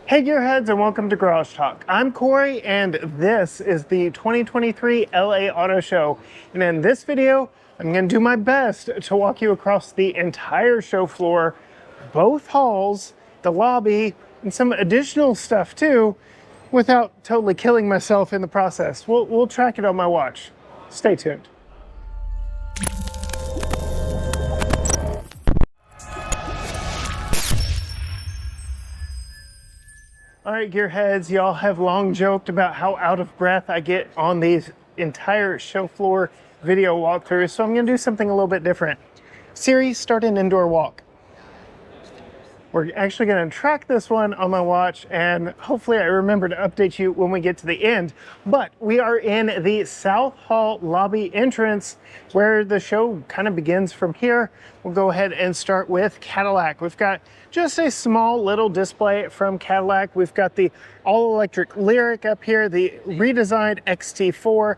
Hey Gearheads, and welcome to Garage Talk. I'm Corey and this is the 2023 LA Auto Show. And in this video, I'm going to do my best to walk you across the entire show floor, both halls, the lobby, and some additional stuff too, without totally killing myself in the process. We'll track it on my watch. Stay tuned. All right, Gearheads, y'all have long joked about how out of breath I get on these entire show floor video walkthroughs, so I'm gonna do something a little bit different. Siri, start an indoor walk. We're actually gonna track this one on my watch, and hopefully I remember to update you when we get to the end. But we are in the South Hall lobby entrance where the show kind of begins from here. We'll go ahead and start with Cadillac. We've got just a small little display from Cadillac. We've got the all-electric Lyriq up here, the redesigned XT4,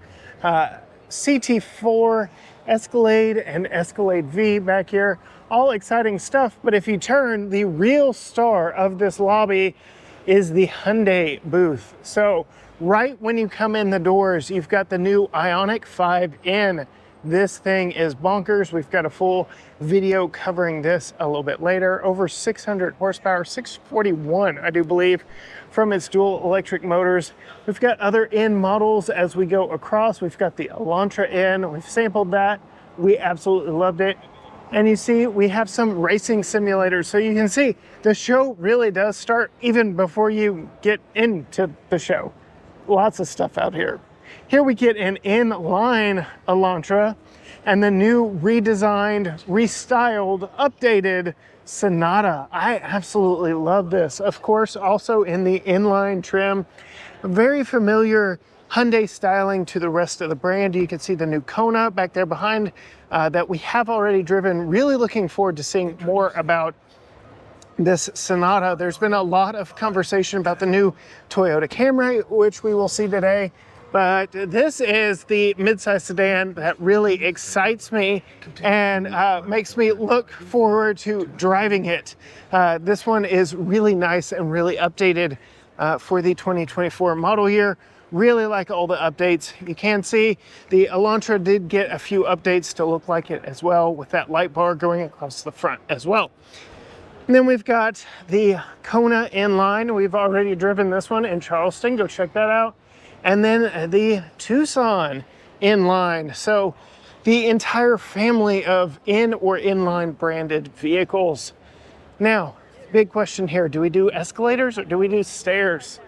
CT4, Escalade, and Escalade V back here. All exciting stuff, but if you turn, the real star of this lobby is the Hyundai booth. So right when you come in the doors, you've got the new Ioniq 5N. This thing is bonkers. We've got a full video covering this a little bit later. Over 600 horsepower, 641, I do believe, from its dual electric motors. We've got other N models as we go across. We've got the Elantra N. We've sampled that. We absolutely loved it. And you see, we have some racing simulators. So you can see the show really does start even before you get into the show. Lots of stuff out here. Here we get an inline Elantra and the new redesigned, restyled, updated Sonata. I absolutely love this. Of course, also in the inline trim, very familiar Hyundai styling to the rest of the brand. You can see the new Kona back there behind that we have already driven. Really looking forward to seeing more about this Sonata. There's been a lot of conversation about the new Toyota Camry, which we will see today. But this is the midsize sedan that really excites me and makes me look forward to driving it. This one is really nice and really updated for the 2024 model year. Really like all the updates. You can see the Elantra did get a few updates to look like it as well, with that light bar going across the front as well. And then we've got the Kona inline. We've already driven this one in Charleston. Go check that out. And then the Tucson inline. So the entire family of in or inline branded vehicles. Now, big question here. Do we do escalators or do we do stairs?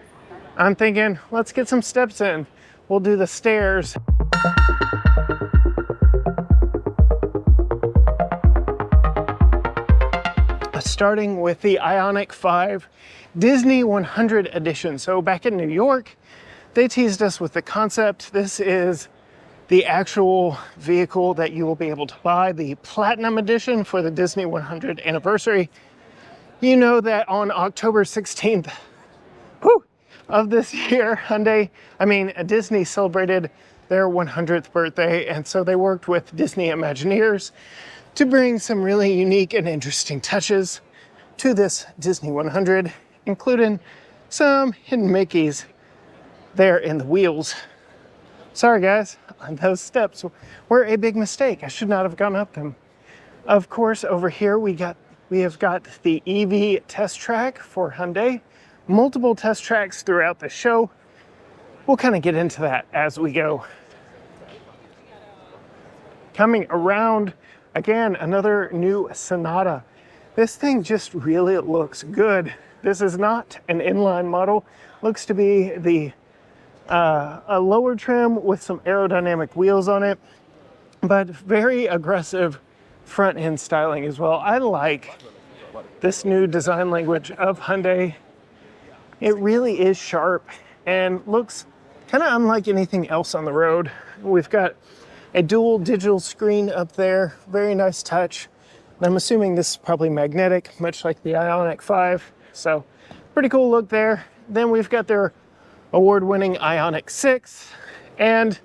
I'm thinking, let's get some steps in. We'll do the stairs. Starting with the Ioniq 5 Disney 100 edition. So back in New York, they teased us with the concept. This is the actual vehicle that you will be able to buy, the Platinum Edition for the Disney 100 anniversary. You know that on October 16th of this year, Disney celebrated their 100th birthday, and so they worked with Disney Imagineers to bring some really unique and interesting touches to this Disney 100, including some hidden Mickeys there in the wheels. Sorry guys, those steps were a big mistake. I should not have gone up them. Of course, over here we have got the EV test track for Hyundai. Multiple test tracks throughout the show. We'll kind of get into that as we go. Coming around, again, another new Sonata. This thing just really looks good. This is not an inline model. Looks to be the a lower trim with some aerodynamic wheels on it, but very aggressive front end styling as well. I like this new design language of Hyundai. It really is sharp and looks kind of unlike anything else on the road. We've got a dual digital screen up there, very nice touch. And I'm assuming this is probably magnetic, much like the Ioniq 5. So pretty cool look there. Then we've got their award-winning Ioniq 6 and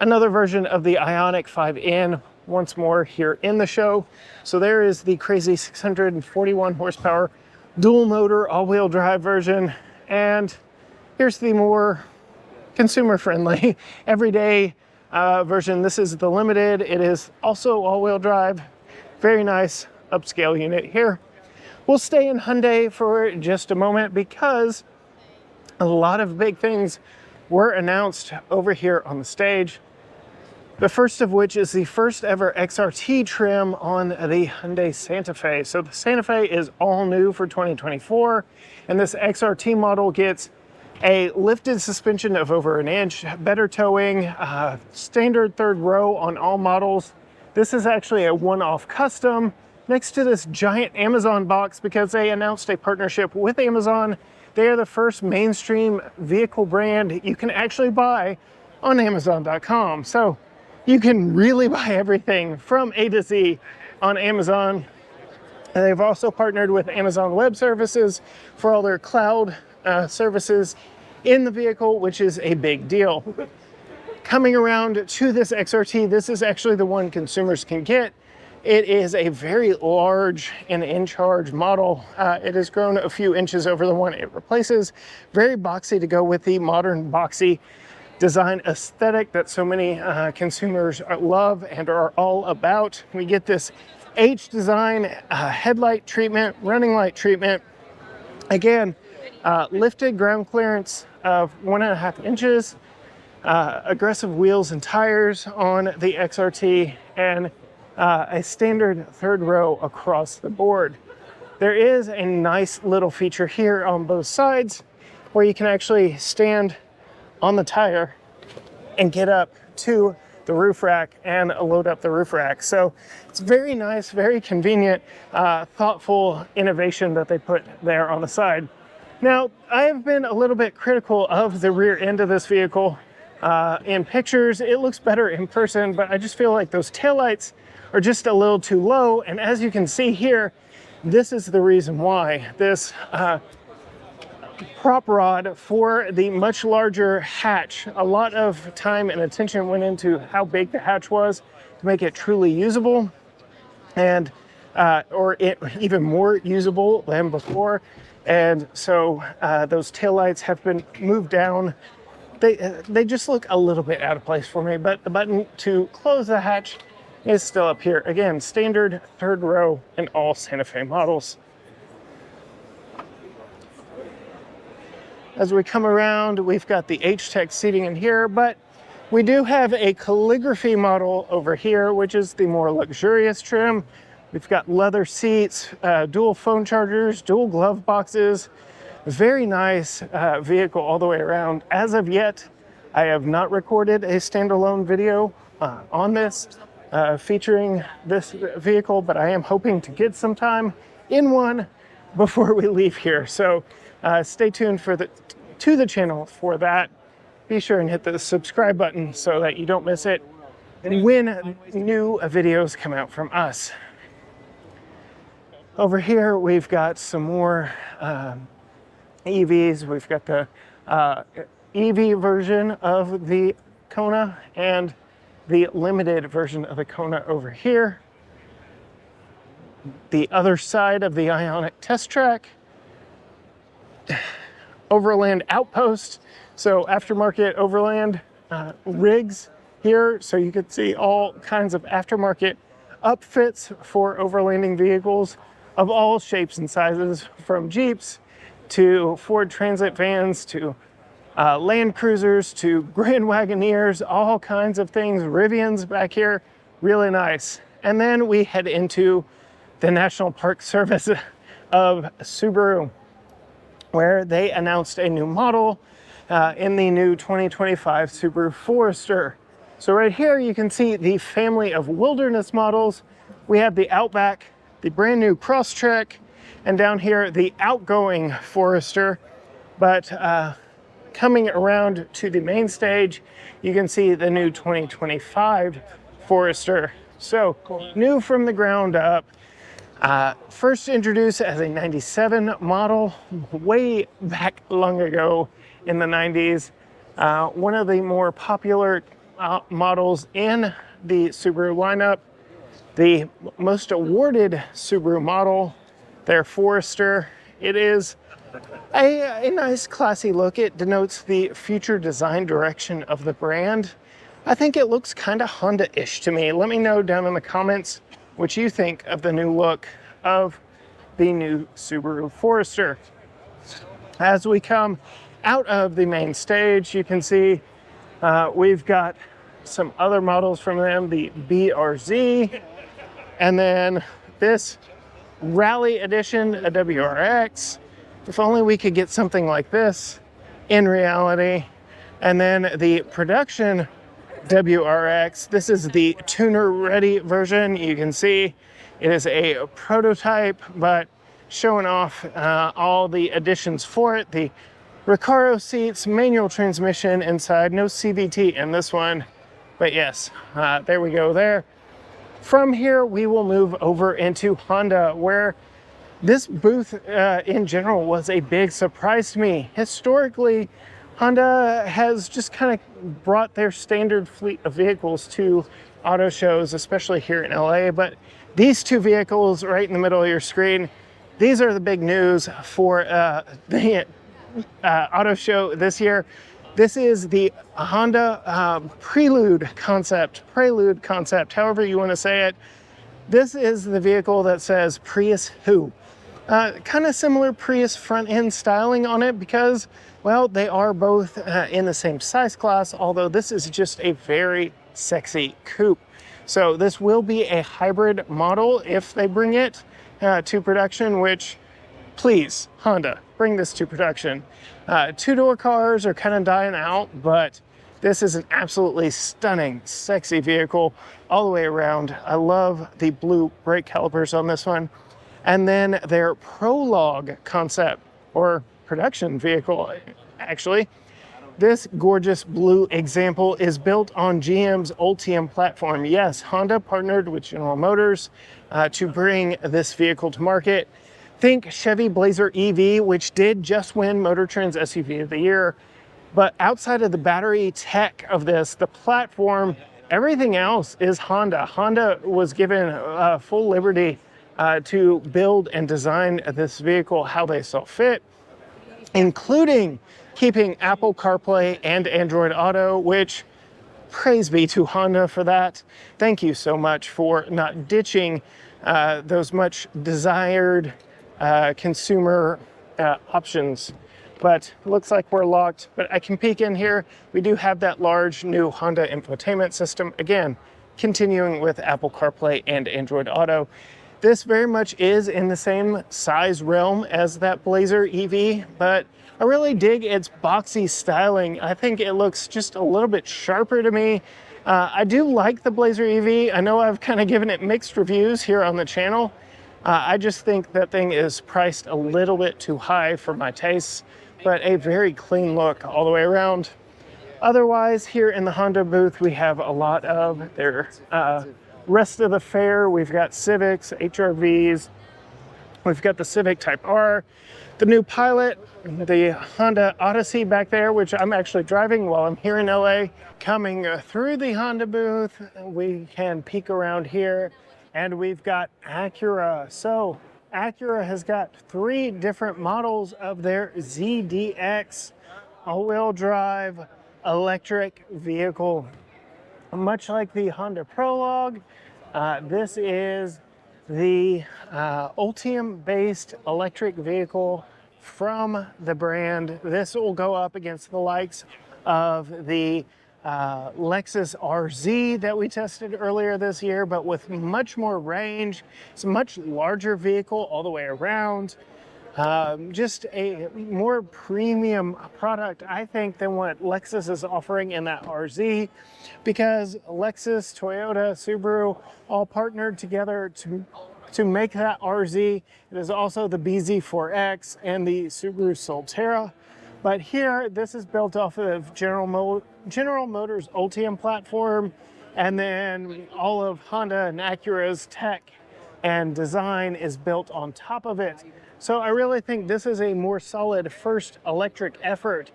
another version of the Ioniq 5N once more here in the show. So there is the crazy 641 horsepower dual motor all-wheel drive version. And here's the more consumer friendly everyday version. This is the Limited. It is also all-wheel drive. Very nice upscale unit here. We'll stay in Hyundai for just a moment because a lot of big things were announced over here on the stage. The first of which is the first ever XRT trim on the Hyundai Santa Fe. So the Santa Fe is all new for 2024, and this XRT model gets a lifted suspension of over an inch, better towing, standard third row on all models. This is actually a one-off custom next to this giant Amazon box because they announced a partnership with Amazon. They are the first mainstream vehicle brand you can actually buy on Amazon.com. So you can really buy everything from A to Z on Amazon. And they've also partnered with Amazon Web Services for all their cloud services in the vehicle, which is a big deal. Coming around to this XRT, this is actually the one consumers can get. It is a very large and in-charge model. It has grown a few inches over the one it replaces. Very boxy to go with the modern boxy design aesthetic that so many consumers love and are all about. We get this H design, headlight treatment, running light treatment. Again, lifted ground clearance of 1.5 inches, aggressive wheels and tires on the XRT, and a standard third row across the board. There is a nice little feature here on both sides where you can actually stand on the tire and get up to the roof rack and load up the roof rack. So it's very nice, very convenient, thoughtful innovation that they put there on the side. Now, I have been a little bit critical of the rear end of this vehicle. In pictures, it looks better in person, but I just feel like those taillights are just a little too low. And as you can see here, this is the reason why. This prop rod for the much larger hatch. A lot of time and attention went into how big the hatch was to make it truly usable, and even more usable than before. And so those taillights have been moved down. They just look a little bit out of place for me, but the button to close the hatch is still up here. Again, standard third row in all Santa Fe models. As we come around, we've got the H-Tech seating in here, but we do have a calligraphy model over here, which is the more luxurious trim. We've got leather seats, dual phone chargers, dual glove boxes. Very nice vehicle all the way around. As of yet, I have not recorded a standalone video on this featuring this vehicle, but I am hoping to get some time in one before we leave here. So stay tuned to the channel for that. Be sure and hit the subscribe button so that you don't miss it when new videos come out from us. Over here, we've got some more EVs. We've got the EV version of the Kona and the limited version of the Kona over here. The other side of the Ioniq test track. Overland outpost, so aftermarket overland rigs here, so you could see all kinds of aftermarket upfits for overlanding vehicles of all shapes and sizes, from Jeeps to Ford Transit vans to Land Cruisers to Grand Wagoneers, all kinds of things. Rivians back here, really nice. And then we head into the National Park Service of Subaru, where they announced a new model in the new 2025 Subaru Forester. So right here you can see the family of wilderness models. We have the Outback, the brand new Crosstrek, and down here the outgoing Forester. But coming around to the main stage, you can see the new 2025 Forester. So new from the ground up. First introduced as a 97 model way back long ago in the 90s. One of the more popular models in the Subaru lineup. The most awarded Subaru model, their Forester, It is a nice classy look. It denotes the future design direction of the brand. I think it looks kind of Honda-ish to me. Let me know down in the comments what you think of the new look of the new Subaru Forester. As we come out of the main stage, you can see we've got some other models from them, the BRZ, and then this Rally Edition, a WRX. If only we could get something like this in reality. And then the production WRX. This is the tuner-ready version. You can see it is a prototype, but showing off all the additions for it. The Recaro seats, manual transmission inside, no CVT in this one. But yes, there we go there. From here, we will move over into Honda, where this booth in general was a big surprise to me. Historically, Honda has just kind of brought their standard fleet of vehicles to auto shows, especially here in LA. But these two vehicles right in the middle of your screen, these are the big news for the auto show this year. This is the Honda Prelude concept, however you want to say it. This is the vehicle that says Prius who? Kind of similar Prius front end styling on it because, well, they are both in the same size class, although this is just a very sexy coupe. So this will be a hybrid model if they bring it to production, which, please, Honda, bring this to production. Two-door cars are kind of dying out, but this is an absolutely stunning, sexy vehicle all the way around. I love the blue brake calipers on this one. And then their Prologue concept, or production vehicle, actually. This gorgeous blue example is built on GM's Ultium platform. Yes, Honda partnered with General Motors to bring this vehicle to market. Think Chevy Blazer EV, which did just win Motor Trend's SUV of the year. But outside of the battery tech of this, the platform, everything else is Honda. Honda was given full liberty to build and design this vehicle how they saw fit, including keeping Apple CarPlay and Android Auto, which, praise be to Honda for that. Thank you so much for not ditching those much desired consumer options. But looks like we're locked, but I can peek in here. We do have that large new Honda infotainment system. Again, continuing with Apple CarPlay and Android Auto. This very much is in the same size realm as that Blazer EV, but I really dig its boxy styling. I think it looks just a little bit sharper to me. I do like the Blazer EV. I know I've kind of given it mixed reviews here on the channel. I just think that thing is priced a little bit too high for my tastes, but a very clean look all the way around. Otherwise, here in the Honda booth, we have a lot of their rest of the fare. We've got Civics, HRVs, we've got the Civic Type R, the new Pilot, the Honda Odyssey back there, which I'm actually driving while I'm here in LA. Coming through the Honda booth, we can peek around here, and we've got Acura. So Acura has got 3 different models of their ZDX all-wheel drive electric vehicle. Much like the Honda Prologue, this is the Ultium-based electric vehicle from the brand. This will go up against the likes of the Lexus RZ that we tested earlier this year, but with much more range. It's a much larger vehicle all the way around. Just a more premium product, I think, than what Lexus is offering in that RZ, because Lexus, Toyota, Subaru all partnered together to make that RZ. It is also the BZ4X and the Subaru Solterra. But here, this is built off of General Motors Ultium platform, and then all of Honda and Acura's tech and design is built on top of it. So I really think this is a more solid first electric effort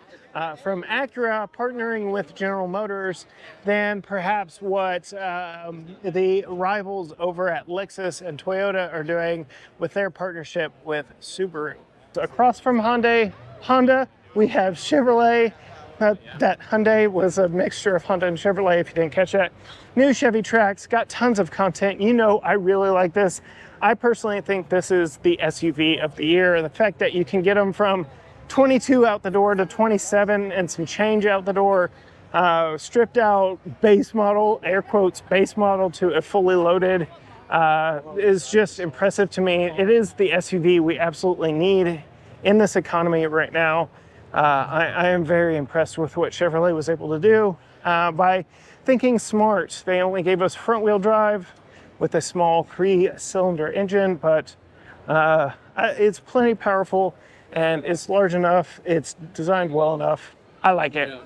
from Acura partnering with General Motors than perhaps what the rivals over at Lexus and Toyota are doing with their partnership with Subaru. across from Honda, we have Chevrolet. That Hyundai was a mixture of Honda and Chevrolet, if you didn't catch that. New Chevy Trax, got tons of content. You know, I really like this. I personally think this is the SUV of the year. The fact that you can get them from 22 out the door to 27 and some change out the door, stripped out base model, air quotes, base model to a fully loaded, is just impressive to me. It is the SUV we absolutely need in this economy right now. I am very impressed with what Chevrolet was able to do by thinking smart. They only gave us front wheel drive with a small 3-cylinder engine, but it's plenty powerful and it's large enough. It's designed well enough. I like it.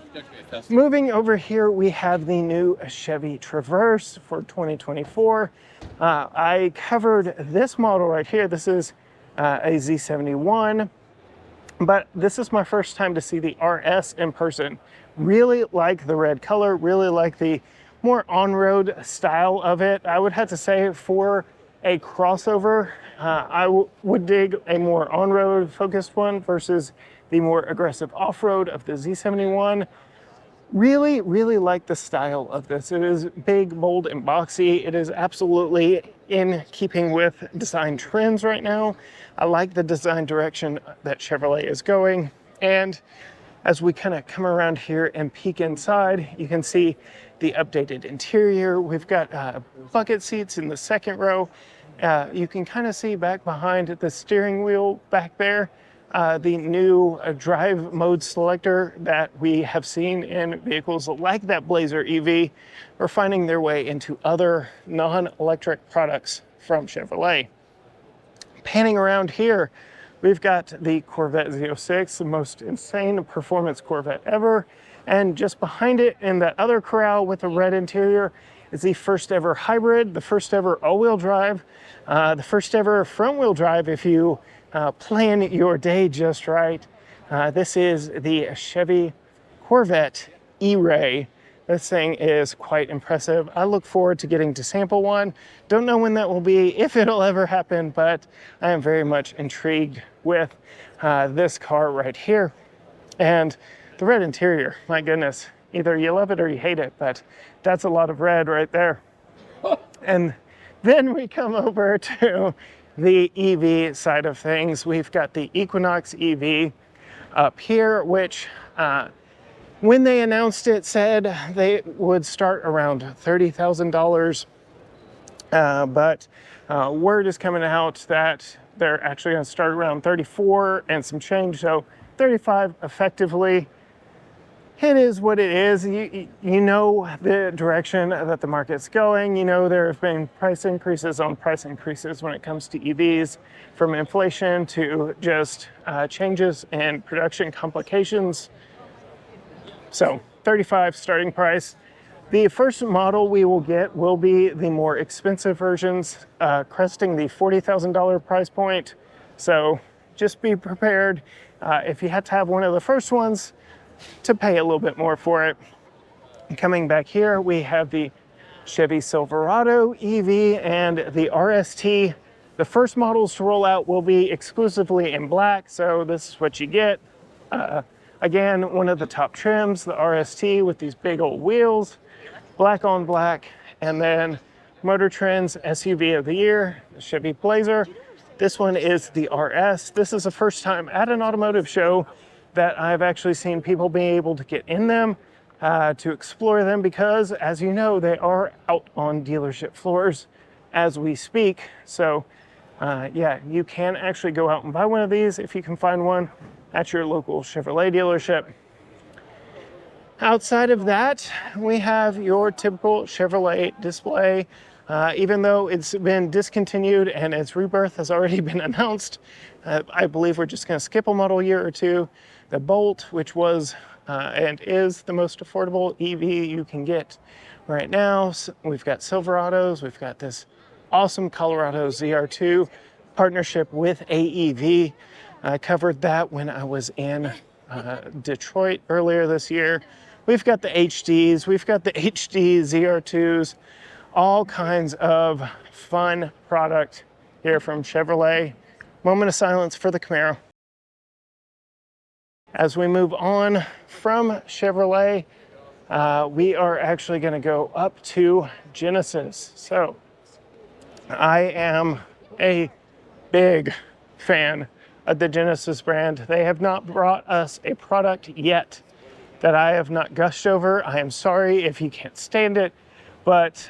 Moving over here, we have the new Chevy Traverse for 2024. I covered this model right here. This is a Z71, but this is my first time to see the RS in person. Really like the red color, really like the more on-road style of it. I would have to say for a crossover, I would dig a more on-road focused one versus the more aggressive off-road of the Z71. Really, really like the style of this. It is big, bold, and boxy. It is absolutely in keeping with design trends right now. I like the design direction that Chevrolet is going. And as we kind of come around here and peek inside, you can see the updated interior. We've got bucket seats in the second row. You can kind of see back behind the steering wheel back there, the new drive mode selector that we have seen in vehicles like that Blazer EV are finding their way into other non-electric products from Chevrolet. Panning around here, we've got the Corvette Z06, the most insane performance Corvette ever. And just behind it in that other corral with the red interior is the first ever hybrid, the first ever all-wheel drive, the first ever front-wheel drive if you plan your day just right. This is the Chevy Corvette E-Ray. This thing is quite impressive. I look forward to getting to sample one. Don't know when that will be, if it'll ever happen, but I am very much intrigued with this car right here. And the red interior, my goodness, either you love it or you hate it, but that's a lot of red right there. And then we come over to the EV side of things. We've got the Equinox EV up here, which when they announced it said they would start around $30,000. But word is coming out that they're actually going to start around 34 and some change, so 35 effectively. It is what it is. You know the direction that the market's going. You know there have been price increases on price increases when it comes to EVs, from inflation to just changes in production complications. So 35 starting price. The first model we will get will be the more expensive versions, cresting the $40,000 price point. So just be prepared if you had to have one of the first ones to pay a little bit more for it. Coming back here, we have the Chevy Silverado EV and the RST. The first models to roll out will be exclusively in black, so this is what you get. Again, one of the top trims, the RST with these big old wheels, black on black, and then Motor Trend's SUV of the year, the Chevy Blazer. This one is the RS. This is the first time at an automotive show that I've actually seen people being able to get in them, to explore them, because as you know, they are out on dealership floors as we speak. So yeah, you can actually go out and buy one of these if you can find one at your local Chevrolet dealership. Outside of that, we have your typical Chevrolet display. Even though it's been discontinued and its rebirth has already been announced, I believe we're just going to skip a model year or two. The Bolt, which was and is the most affordable EV you can get right now. So we've got Silverados, we've got this awesome Colorado ZR2 partnership with AEV. I covered that when I was in Detroit earlier this year. We've got the HDs, we've got the HD ZR2s, all kinds of fun product here from Chevrolet. Moment of silence for the Camaro. As we move on from Chevrolet, we are actually going to go up to Genesis. So I am a big fan of the Genesis brand. They have not brought us a product yet that I have not gushed over. I am sorry if you can't stand it, but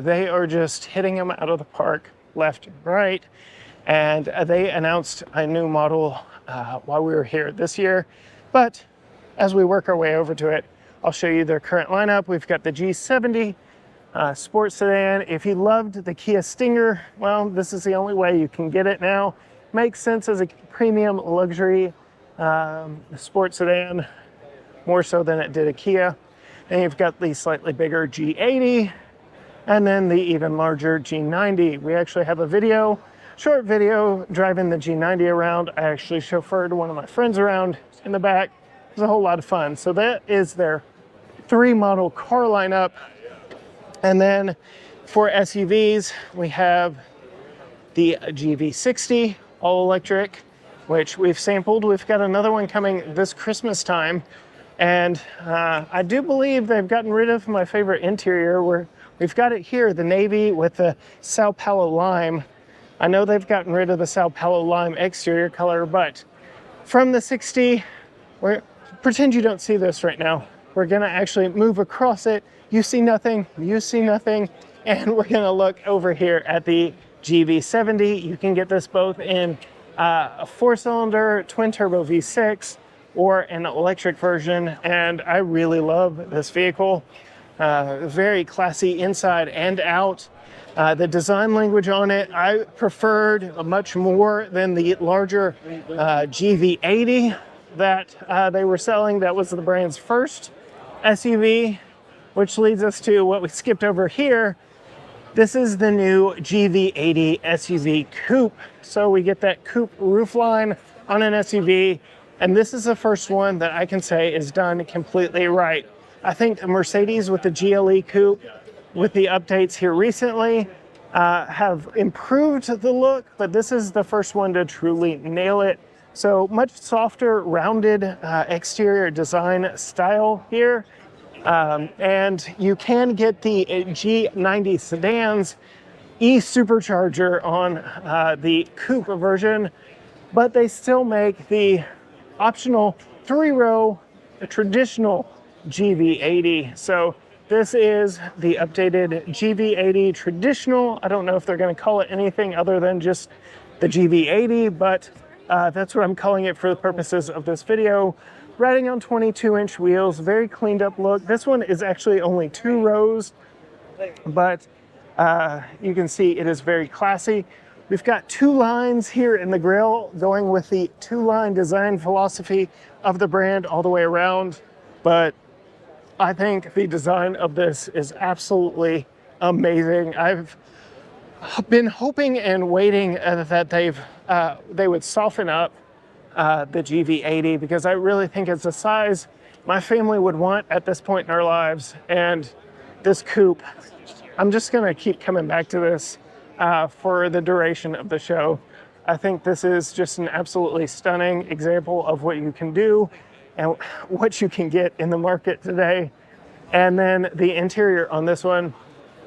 they are just hitting them out of the park left and right. And they announced a new model while we were here this year. But as we work our way over to it, I'll show you their current lineup. We've got the G70 sports sedan. If you loved the Kia Stinger, well, this is the only way you can get it now. Makes sense as a premium luxury sports sedan, more so than it did a Kia. And you've got the slightly bigger G80 and then the even larger G90. We actually have a video, short video, driving the G90 around. I actually chauffeured one of my friends around in the back. It was a whole lot of fun. So that is their 3 model car lineup. And then for SUVs, we have the GV60 all electric, which we've sampled. We've got another one coming this Christmas time. And I do believe they've gotten rid of my favorite interior, where we've got it here, the navy with the Sao Paulo lime. I know they've gotten rid of the Sao Paulo lime exterior color, but from the 60, pretend you don't see this right now. We're gonna actually move across it. You see nothing, you see nothing, and we're gonna look over here at the GV70. You can get this both in a 4-cylinder twin-turbo V6 or an electric version, and I really love this vehicle. Very classy inside and out. The design language on it, I preferred much more than the larger GV80 that they were selling. That was the brand's first SUV, which leads us to what we skipped over here. This is the new GV80 SUV Coupe. So we get that coupe roofline on an SUV, and this is the first one that I can say is done completely right. I think the Mercedes with the GLE Coupe, with the updates here recently, have improved the look, but this is the first one to truly nail it. So much softer, rounded exterior design style here. And you can get the G90 sedans e-supercharger on the coupe version, but they still make the optional 3-row traditional GV80. So this is the updated GV80 traditional. I don't know if they're going to call it anything other than just the GV80, but that's what I'm calling it for the purposes of this video. Riding on 22-inch wheels, very cleaned up look. This one is actually only 2 rows, but you can see it is very classy. We've got 2 lines here in the grille, going with the 2-line design philosophy of the brand all the way around. But I think the design of this is absolutely amazing. I've been hoping and waiting that they would soften up the GV80, because I really think it's a size my family would want at this point in our lives. And this coupe, I'm just gonna keep coming back to this for the duration of the show. I think this is just an absolutely stunning example of what you can do and what you can get in the market today. And then the interior on this one,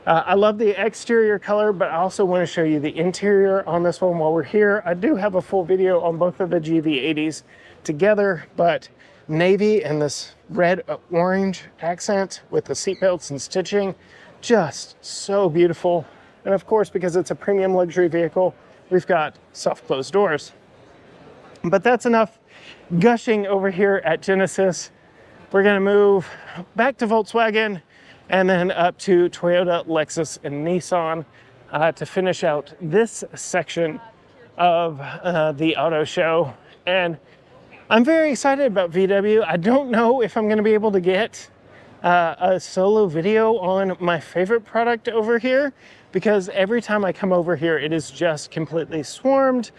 I love the exterior color, but I also want to show you the interior on this one while we're here. I do have a full video on both of the GV80s together, but navy and this red orange accent with the seatbelts and stitching, just so beautiful. And of course, because it's a premium luxury vehicle, we've got soft closed doors. But that's enough gushing over here at Genesis. We're gonna move back to Volkswagen and then up to Toyota, Lexus, and Nissan to finish out this section of the auto show. And I'm very excited about VW. I don't know if I'm gonna be able to get a solo video on my favorite product over here, because every time I come over here, it is just completely swarmed.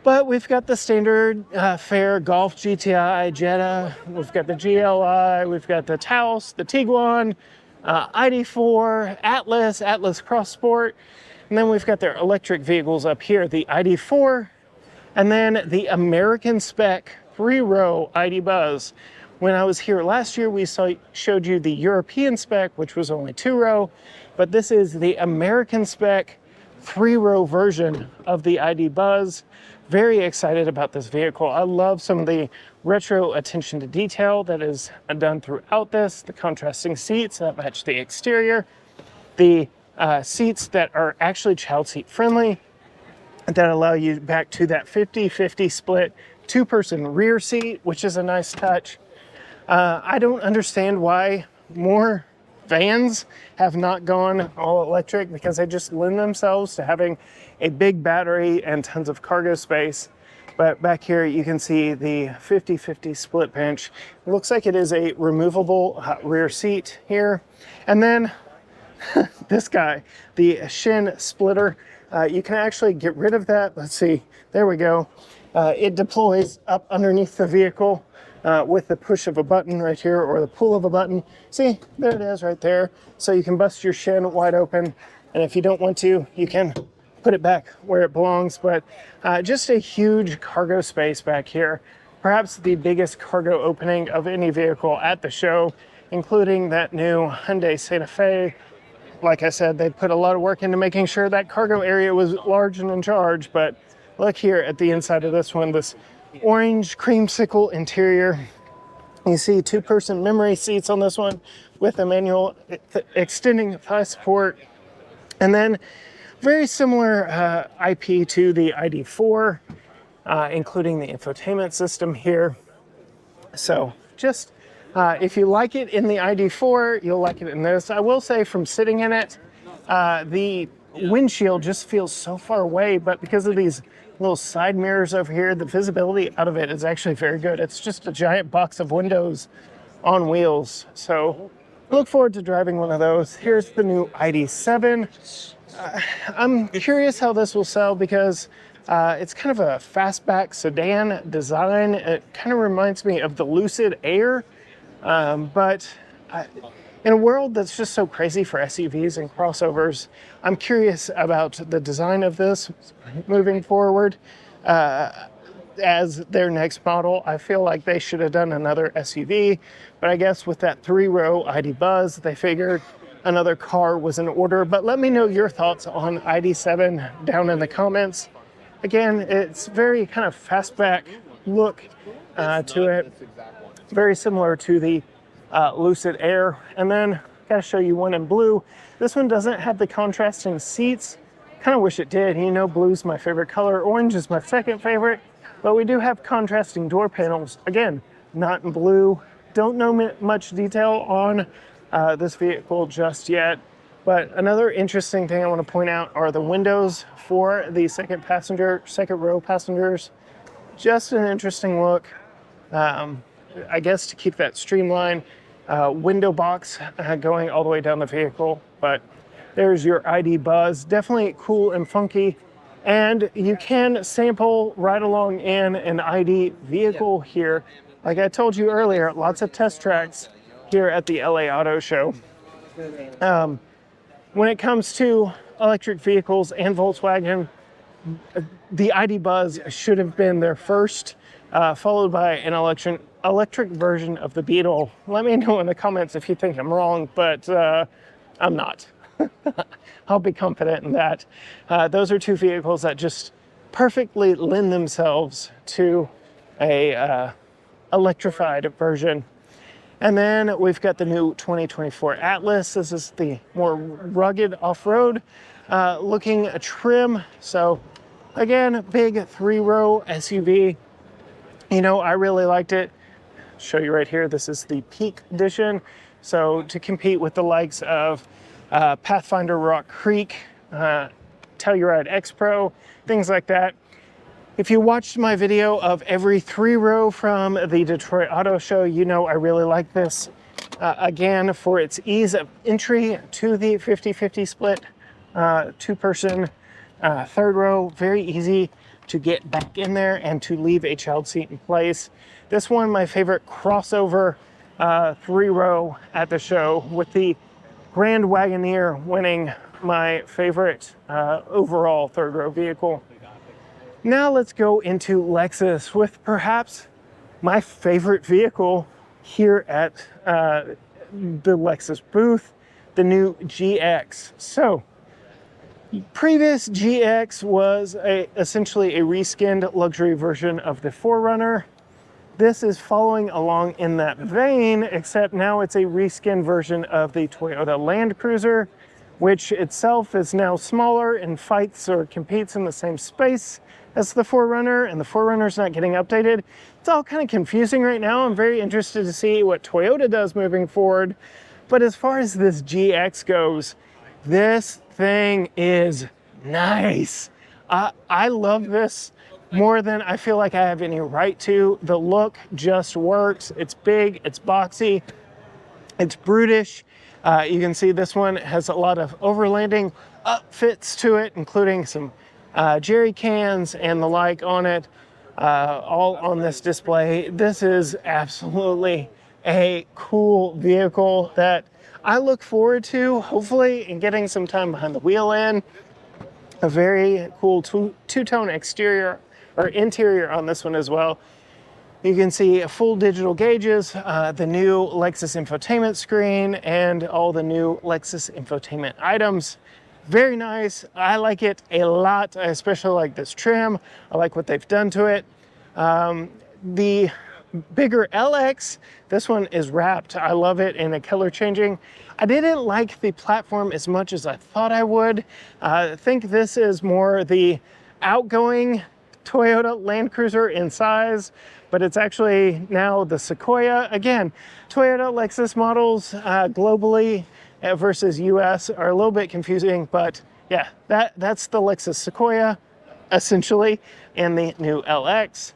But we've got the standard fare Golf GTI, Jetta, we've got the GLI, we've got the Taos, the Tiguan, ID4, Atlas Cross Sport, and then we've got their electric vehicles up here, the ID4, and then the American spec 3-row ID Buzz. When I was here last year, we showed you the European spec, which was only 2-row, but this is the American spec 3-row version of the ID Buzz. Very excited about this vehicle. I love some of the retro attention to detail that is done throughout this, the contrasting seats that match the exterior, the seats that are actually child seat friendly, that allow you back to that 50-50 split 2-person rear seat, which is a nice touch. I don't understand why more vans have not gone all electric, because they just lend themselves to having a big battery and tons of cargo space. But back here you can see the 50-50 split bench. It looks like it is a removable rear seat here. And then this guy, the shin splitter, you can actually get rid of that. Let's see, there we go. It deploys up underneath the vehicle with the push of a button right here, or the pull of a button. See, there it is right there. So you can bust your shin wide open, and if you don't want to, you can put it back where it belongs. But just a huge cargo space back here. Perhaps the biggest cargo opening of any vehicle at the show, including that new Hyundai Santa Fe. Like I said, they put a lot of work into making sure that cargo area was large and in charge. But look here at the inside of this one, this orange creamsicle interior. You see 2-person memory seats on this one with a manual extending thigh support. And then very similar IP to the ID4, including the infotainment system here. So just if you like it in the ID4, you'll like it in this. I will say, from sitting in it, the windshield just feels so far away, but because of these little side mirrors over here, the visibility out of it is actually very good. It's just a giant box of windows on wheels. So look forward to driving one of those. Here's the new ID7. I'm curious how this will sell, because it's kind of a fastback sedan design. It kind of reminds me of the Lucid Air, but in a world that's just so crazy for SUVs and crossovers, I'm curious about the design of this moving forward. As their next model, I feel like they should have done another SUV, but I guess with that 3-row ID Buzz, they figured another car was in order. But let me know your thoughts on ID7 down in the comments. Again, it's very kind of fastback look to it, very similar to the Lucid Air. And then gotta show you one in blue. This one doesn't have the contrasting seats. Kind of wish it did. You know, blue's my favorite color. Orange is my second favorite, but we do have contrasting door panels. Again, not in blue. Don't know much detail on this vehicle just yet. But another interesting thing I want to point out are the windows for the second row passengers. Just an interesting look. I guess to keep that streamlined. Window box going all the way down the vehicle. But there's your ID Buzz. Definitely cool and funky. And you can sample right along in an ID vehicle here. Like I told you earlier, lots of test tracks here at the LA Auto Show. When it comes to electric vehicles and Volkswagen, the ID Buzz should have been their first, followed by an electric version of the Beetle. Let me know in the comments if you think I'm wrong, but I'm not. I'll be confident in that. Those are two vehicles that just perfectly lend themselves to a electrified version. And then we've got the new 2024 Atlas. This is the more rugged off-road looking trim. So again, big 3-row SUV. You know, I really liked it. Show you right here. This is the Peak Edition. So to compete with the likes of Pathfinder Rock Creek, Telluride X Pro, things like that. If you watched my video of every 3-row from the Detroit Auto Show, you know I really like this. Again, for its ease of entry to the 50-50 split 2-person 3rd row, very easy to get back in there and to leave a child seat in place. This one, my favorite crossover 3-row at the show, with the Grand Wagoneer winning my favorite overall 3rd row vehicle. Now let's go into Lexus with perhaps my favorite vehicle here at the Lexus booth, the new GX. So previous GX was essentially a reskinned luxury version of the 4Runner. This is following along in that vein, except now it's a reskinned version of the Toyota Land Cruiser, which itself is now smaller and fights or competes in the same space as the 4Runner, and the 4Runner's not getting updated. It's all kind of confusing right now. I'm very interested to see what Toyota does moving forward. But as far as this GX goes, this thing is nice. I love this more than I feel like I have any right to. The look just works. It's big, it's boxy, it's brutish. You can see this one has a lot of overlanding upfits to it, including some jerry cans and the like on it, all on this display. This is absolutely a cool vehicle that I look forward to, hopefully, in getting some time behind the wheel in. A very cool two-tone exterior or interior on this one as well. You can see full digital gauges, the new Lexus infotainment screen, and all the new Lexus infotainment items. Very nice. I like it a lot. I especially like this trim. I like what they've done to it. The bigger LX, this one is wrapped. I love it in a color changing. I didn't like the platform as much as I thought I would. I think this is more the outgoing Toyota Land Cruiser in size, but it's actually now the Sequoia. Again, Toyota Lexus models globally versus US are a little bit confusing, but yeah, that's the Lexus Sequoia essentially, and the new LX.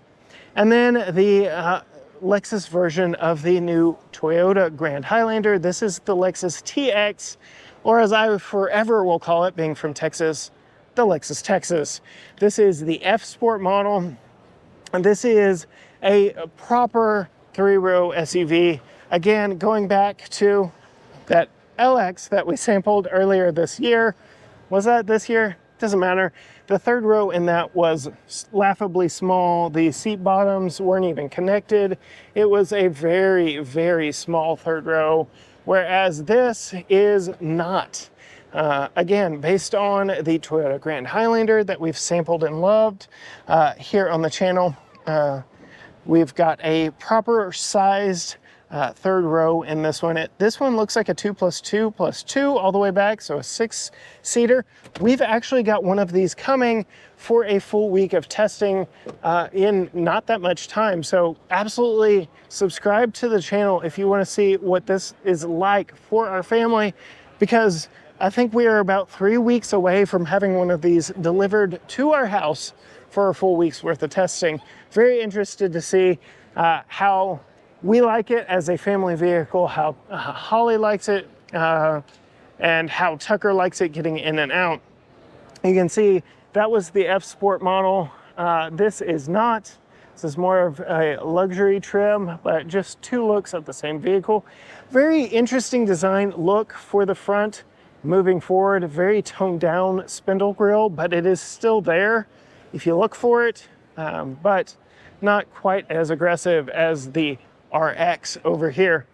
And then the Lexus version of the new Toyota Grand Highlander. This is the Lexus TX, or as I forever will call it, being from Texas, the Lexus Texas. This is the F Sport model, and this is a proper three-row SUV. Again, going back to that LX that we sampled earlier this year. Was that this year? Doesn't matter. The third row in that was laughably small. The seat bottoms weren't even connected. It was a very, very small third row, whereas this is not. Again, based on the Toyota Grand Highlander that we've sampled and loved here on the channel, we've got a proper sized third row in this one. This one looks like a 2+2+2 all the way back, so a 6-seater. We've actually got one of these coming for a full week of testing in not that much time. So absolutely subscribe to the channel if you want to see what this is like for our family, because I think we are about 3 weeks away from having one of these delivered to our house for a full week's worth of testing. Very interested to see how we like it as a family vehicle, how Holly likes it, and how Tucker likes it getting in and out. You can see that was the F Sport model. This is not. This is more of a luxury trim, but just two looks of the same vehicle. Very interesting design look for the front. Moving forward, very toned down spindle grille, but it is still there if you look for it, but not quite as aggressive as the RX over here.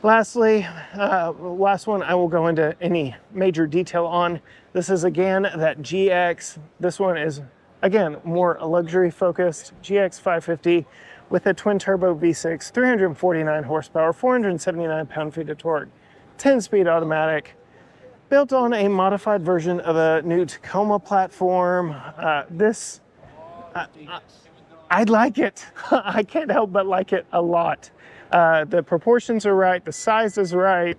Lastly, last one I will go into any major detail on. This is again that GX. This one is again more luxury focused GX 550 with a twin turbo V6, 349 horsepower, 479 pound-feet of torque, 10-speed automatic, built on a modified version of a new Tacoma platform. I like it. I can't help but like it a lot. The proportions are right, the size is right,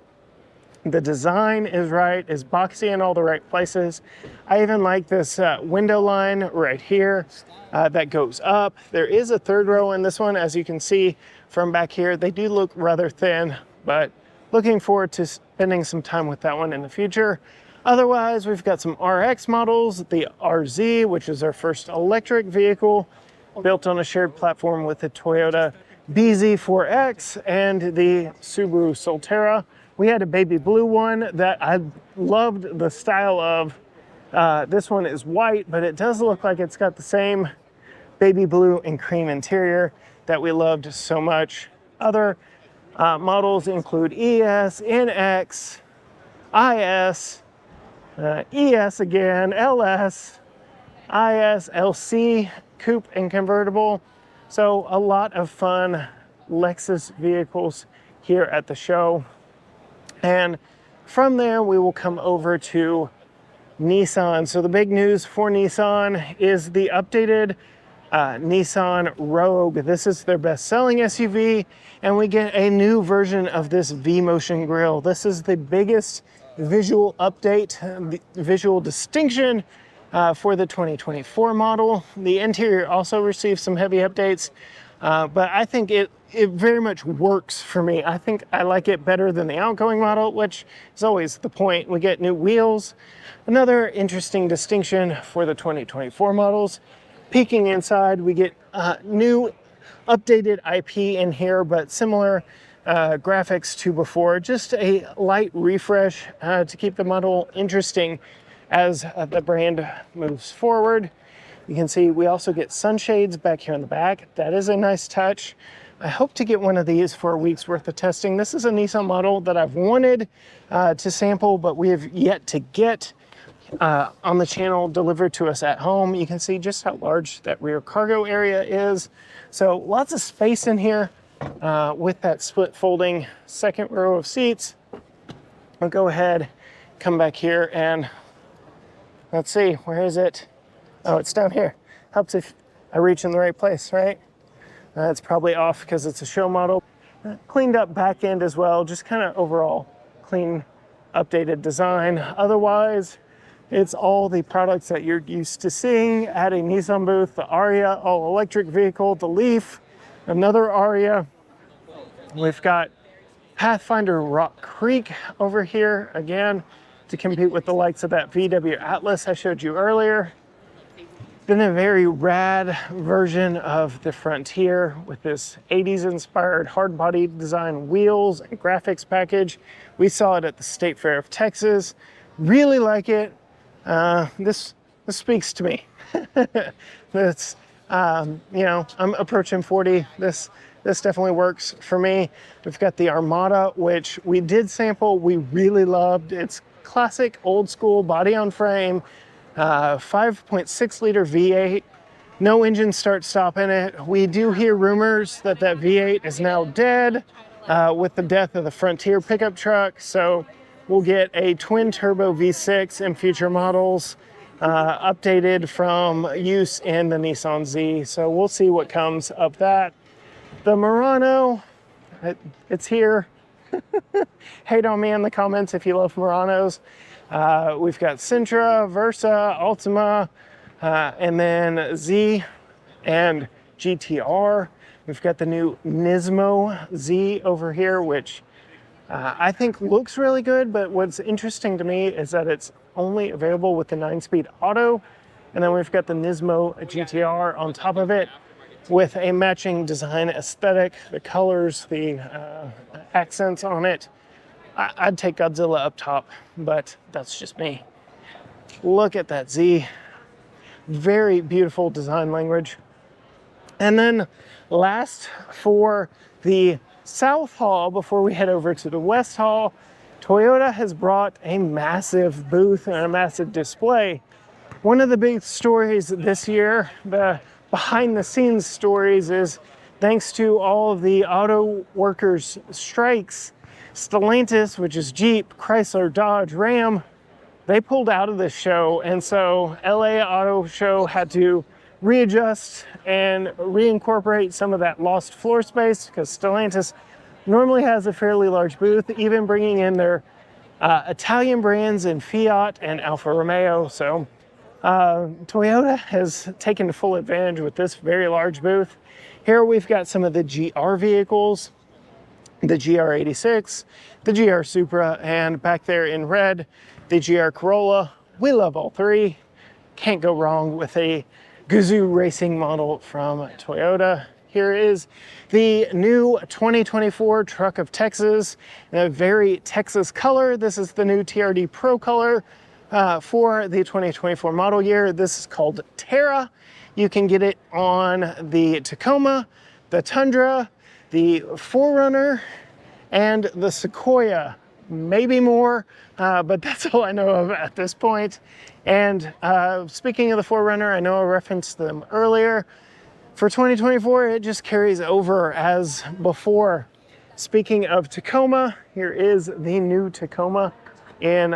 the design is right, is boxy in all the right places. I even like this window line right here that goes up. There is a third row in this one, as you can see from back here. They do look rather thin, but looking forward to spending some time with that one in the future. Otherwise, we've got some RX models, the RZ, which is our first electric vehicle, built on a shared platform with the Toyota BZ4X and the Subaru Solterra. We had a baby blue one that I loved the style of. This one is white, but it does look like it's got the same baby blue and cream interior. that we loved so much. Other models include ES, NX, IS, ES again, LS, IS, LC, coupe and convertible. So a lot of fun Lexus vehicles here at the show. And from there, we will come over to Nissan. So the big news for Nissan is the updated Nissan Rogue. This is their best-selling SUV, and we get a new version of this V-Motion grille. This is the biggest visual update, visual distinction for the 2024 model. The interior also received some heavy updates, but I think it very much works for me. I think I like it better than the outgoing model, which is always the point. We get new wheels. Another interesting distinction for the 2024 models. Peeking inside, we get new updated IP in here, but similar graphics to before. Just a light refresh to keep the model interesting as the brand moves forward. You can see we also get sunshades back here in the back. That is a nice touch. I hope to get one of these for a week's worth of testing. This is a Nissan model that I've wanted to sample, but we have yet to get on the channel delivered to us at home. You can see just how large that rear cargo area is. So lots of space in here with that split folding second row of seats. I'll go ahead, come back here, and let's see, where is it? Oh, it's down here. Helps if I reach in the right place, right? It's probably off because it's a show model. Cleaned up back end as well, just kind of overall clean, updated design. Otherwise, it's all the products that you're used to seeing at a Nissan booth. The Aria all-electric vehicle, the Leaf, another Aria. We've got Pathfinder Rock Creek over here, again, to compete with the likes of that VW Atlas I showed you earlier. Then a very rad version of the Frontier with this 80s inspired hard body design wheels and graphics package. We saw it at the State Fair of Texas. Really like it. This speaks to me. That's, you know, I'm approaching 40. This definitely works for me. We've got the Armada, which we did sample. We really loved. It's classic old school body on frame, 5.6 liter V8, no engine start stop in it. We do hear rumors that that V8 is now dead with the death of the Frontier pickup truck. So we'll get a twin turbo V6 in future models, updated from use in the Nissan Z. So we'll see what comes of that. The Murano, it's here. Hate on me in the comments if you love Muranos. We've got Sentra, Versa, Altima, and then Z and GTR. We've got the new Nismo Z over here, which I think looks really good, but what's interesting to me is that it's only available with the 9-speed auto. And then we've got the Nismo GTR on top of it with a matching design aesthetic, the colors, the accents on it. I'd take Godzilla up top, but that's just me. Look at that Z. Very beautiful design language. And then last for the South Hall, before we head over to the West Hall, Toyota has brought a massive booth and a massive display. One of the big stories this year, the behind the scenes stories, is thanks to all of the auto workers' strikes, Stellantis, which is Jeep, Chrysler, Dodge, Ram, they pulled out of this show. And so LA Auto Show had to readjust and reincorporate some of that lost floor space because Stellantis normally has a fairly large booth, even bringing in their Italian brands in Fiat and Alfa Romeo. So Toyota has taken full advantage with this very large booth. Here we've got some of the GR vehicles, the GR86, the GR Supra, and back there in red, the GR Corolla. We love all three. Can't go wrong with a Gazoo racing model from Toyota. Here is the new 2024 Truck of Texas in a very Texas color. This is the new TRD Pro color for the 2024 model year. This is called Terra. You can get it on the Tacoma, the Tundra, the 4Runner, and the Sequoia. Maybe more, but that's all I know of at this point. And speaking of the 4Runner, I know I referenced them earlier. For 2024, it just carries over as before. Speaking of Tacoma, here is the new Tacoma in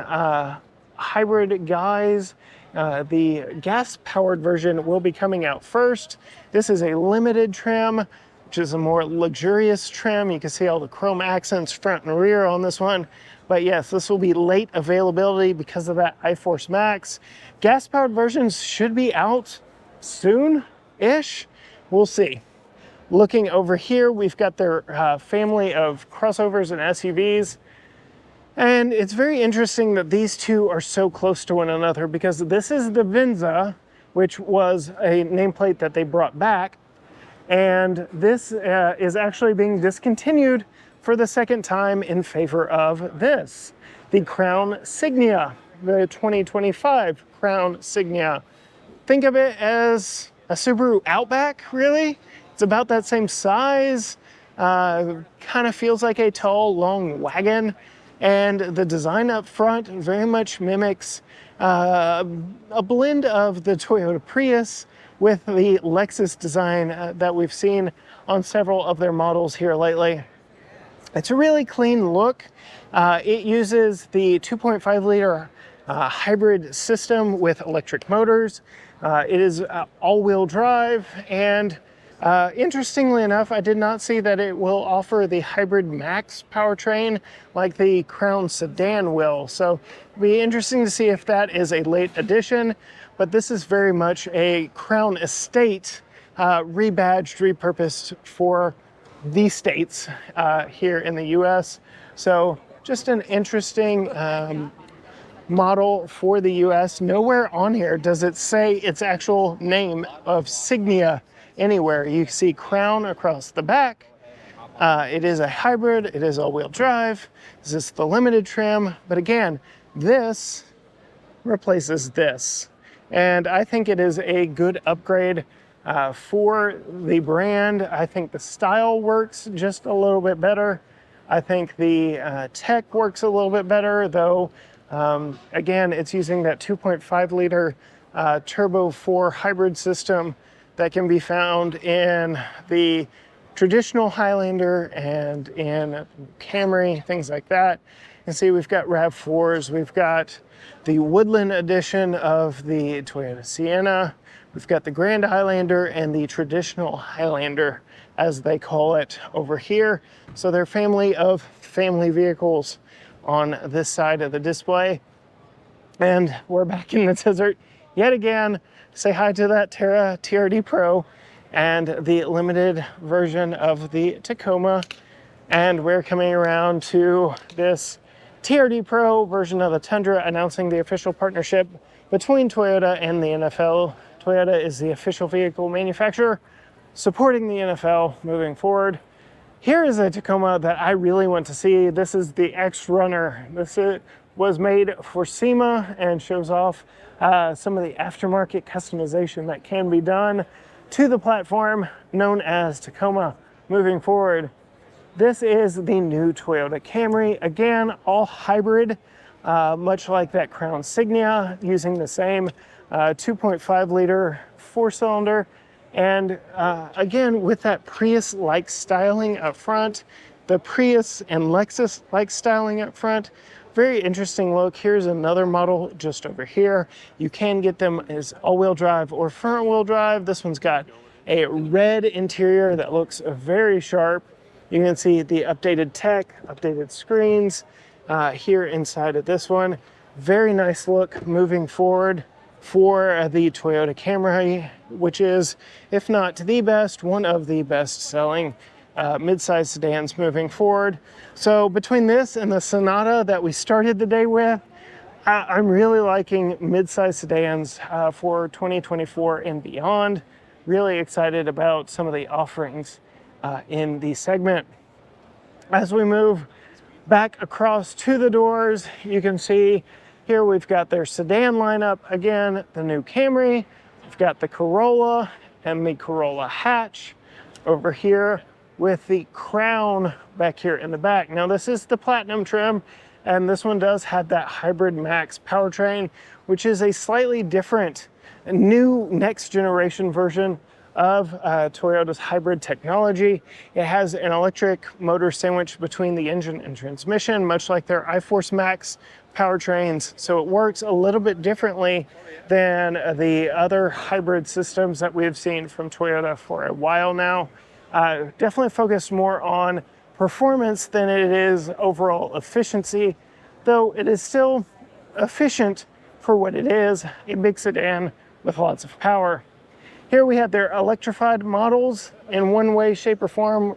hybrid guise. The gas-powered version will be coming out first. This is a limited trim, which is a more luxurious trim. You can see all the chrome accents front and rear on this one. But yes, this will be late availability because of that iForce Max. Gas-powered versions should be out soon-ish. We'll see. Looking over here, we've got their family of crossovers and SUVs. And it's very interesting that these two are so close to one another, because this is the Venza, which was a nameplate that they brought back. And this is actually being discontinued for the second time in favor of this, the Crown Signia, the 2025 Crown Signia. Think of it as a Subaru Outback, really. It's about that same size, kind of feels like a tall, long wagon. And the design up front very much mimics a blend of the Toyota Prius with the Lexus design that we've seen on several of their models here lately. It's a really clean look. It uses the 2.5 liter hybrid system with electric motors. It is all-wheel drive, and interestingly enough, I did not see that it will offer the Hybrid Max powertrain like the Crown sedan will. So it'll be interesting to see if that is a late addition, but this is very much a Crown Estate rebadged, repurposed for the states here in the US. So just an interesting model for the US. Nowhere on here does it say its actual name of Signia anywhere. You see Crown across the back. It is a hybrid, it is all-wheel drive. This is the limited trim, but again, this replaces this. And I think it is a good upgrade for the brand. I think the style works just a little bit better. I think the tech works a little bit better, though. Again, it's using that 2.5 liter Turbo 4 hybrid system that can be found in the traditional Highlander and in Camry, things like that. And see, we've got RAV4s, we've got the Woodland edition of the Toyota Sienna, we've got the Grand Highlander and the traditional Highlander, as they call it over here. So they're family of family vehicles on this side of the display. And we're back in the desert yet again. Say hi to that Terra TRD Pro and the limited version of the Tacoma. And we're coming around to this TRD Pro version of the Tundra, announcing the official partnership between Toyota and the NFL. Toyota is the official vehicle manufacturer supporting the NFL moving forward. Here is a Tacoma that I really want to see. This is the X-Runner. This was made for SEMA and shows off some of the aftermarket customization that can be done to the platform known as Tacoma moving forward. This is the new Toyota Camry. Again, all hybrid, much like that Crown Signia, using the same 2.5 liter 4-cylinder. And again, with that Prius-like styling up front, the Prius and Lexus-like styling up front. Very interesting look. Here's another model just over here. You can get them as all-wheel drive or front-wheel drive. This one's got a red interior that looks very sharp. You can see the updated tech, updated screens here inside of this one. Very nice look moving forward for the Toyota Camry, which is, if not the best, one of the best-selling mid-size sedans moving forward. So between this and the Sonata that we started the day with, I'm really liking mid-size sedans for 2024 and beyond. Really excited about some of the offerings in the segment. As we move back across to the doors, you can see here we've got their sedan lineup. Again, the new Camry, we've got the Corolla and the Corolla hatch. over here with the crown back here in the back. Now this is the platinum trim, and this one does have that hybrid max powertrain, which is a slightly different, new next generation version of Toyota's hybrid technology. It has an electric motor sandwiched between the engine and transmission, much like their iForce Max powertrains. So it works a little bit differently than the other hybrid systems that we have seen from Toyota for a while now. Definitely focused more on performance than it is overall efficiency, though it is still efficient for what it is, a big sedan with lots of power. Here we have their electrified models in one way, shape, or form,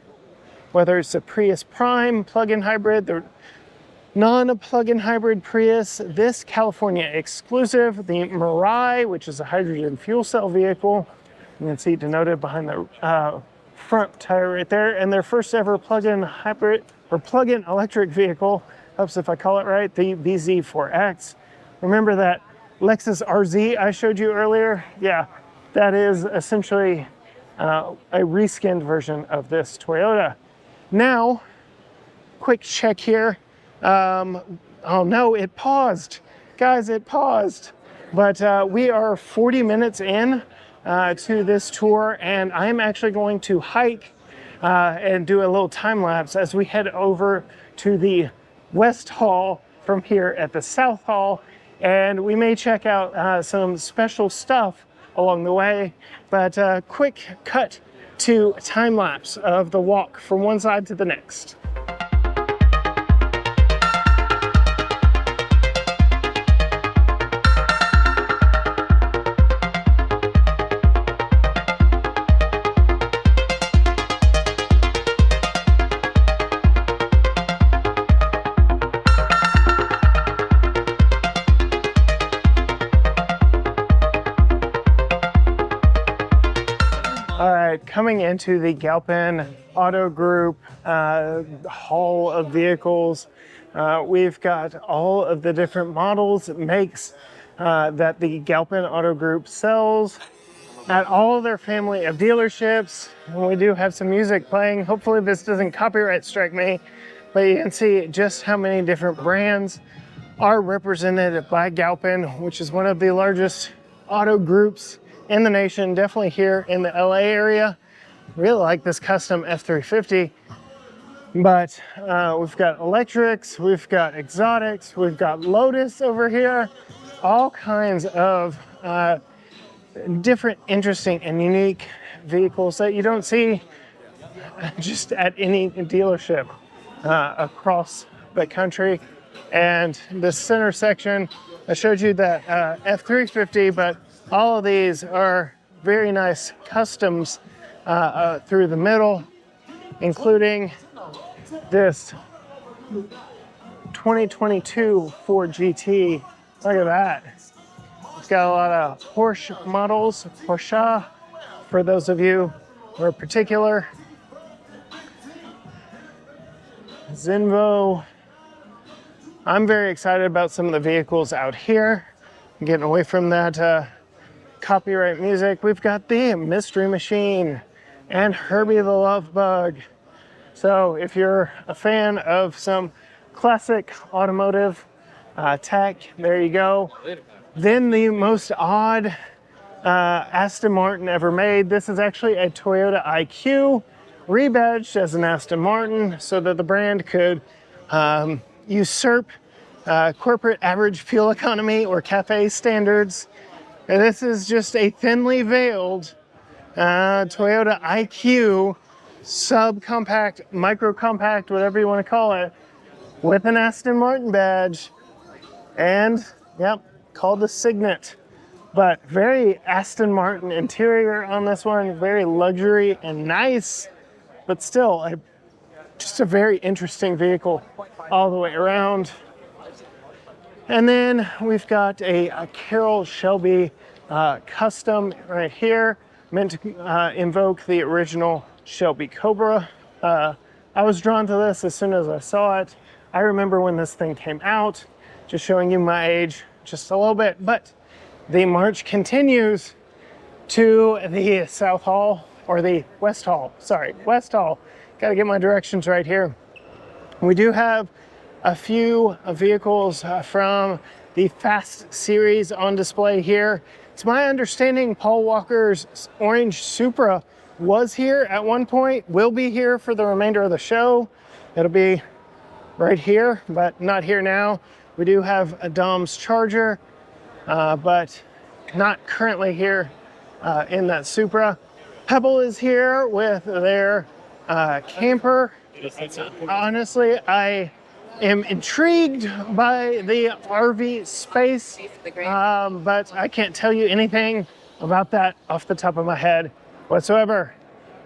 whether it's a Prius Prime plug-in hybrid, the non-plug-in hybrid Prius, this California exclusive, the Mirai, which is a hydrogen fuel cell vehicle. You can see denoted behind the front tire right there, and their first ever plug-in hybrid or plug-in electric vehicle, helps if I call it right, the BZ4X. Remember that Lexus RZ I showed you earlier? Yeah, that is essentially a reskinned version of this Toyota. Now, quick check here. Oh no, it paused. Guys, it paused. But we are 40 minutes in to this tour, and I'm actually going to hike and do a little time lapse as we head over to the West Hall from here at the South Hall, and we may check out some special stuff along the way. But quick cut to time lapse of the walk from one side to the next. All right, coming into the Galpin Auto Group hall of vehicles, we've got all of the different models, makes that the Galpin Auto Group sells at all of their family of dealerships. And we do have some music playing. Hopefully this doesn't copyright strike me, but you can see just how many different brands are represented by Galpin, which is one of the largest auto groups in the nation, definitely here in the LA area. Really like this custom F350, but we've got electrics, we've got exotics, we've got Lotus over here, all kinds of different, interesting, and unique vehicles that you don't see just at any dealership across the country. And the center section, I showed you that F350, but all of these are very nice customs through the middle, including this 2022 Ford GT. Look at that. It's got a lot of Porsche models, Porsche, for those of you who are particular. Zinvo. I'm very excited about some of the vehicles out here. I'm getting away from that copyright music. We've got the Mystery Machine and Herbie the Love Bug. So if you're a fan of some classic automotive tech, there you go. Then the most odd Aston Martin ever made. This is actually a Toyota IQ rebadged as an Aston Martin so that the brand could usurp corporate average fuel economy or CAFE standards. And this is just a thinly veiled Toyota IQ subcompact, micro-compact, whatever you want to call it, with an Aston Martin badge. And, yep, called the Signet. But very Aston Martin interior on this one, very luxury and nice, but still just a very interesting vehicle all the way around. And then we've got a Carroll Shelby custom right here, meant to invoke the original Shelby Cobra. I was drawn to this as soon as I saw it. I remember when this thing came out, just showing you my age just a little bit, but the march continues to the South Hall or the West Hall, sorry, West Hall. Got to get my directions right here. We do have a few vehicles from the Fast series on display here. It's my understanding Paul Walker's orange Supra was here at one point, will be here for the remainder of the show. It'll be right here, but not here now. We do have a Dom's Charger, but not currently here in that Supra. Pebble is here with their camper. Honestly, I am intrigued by the RV space, but I can't tell you anything about that off the top of my head whatsoever.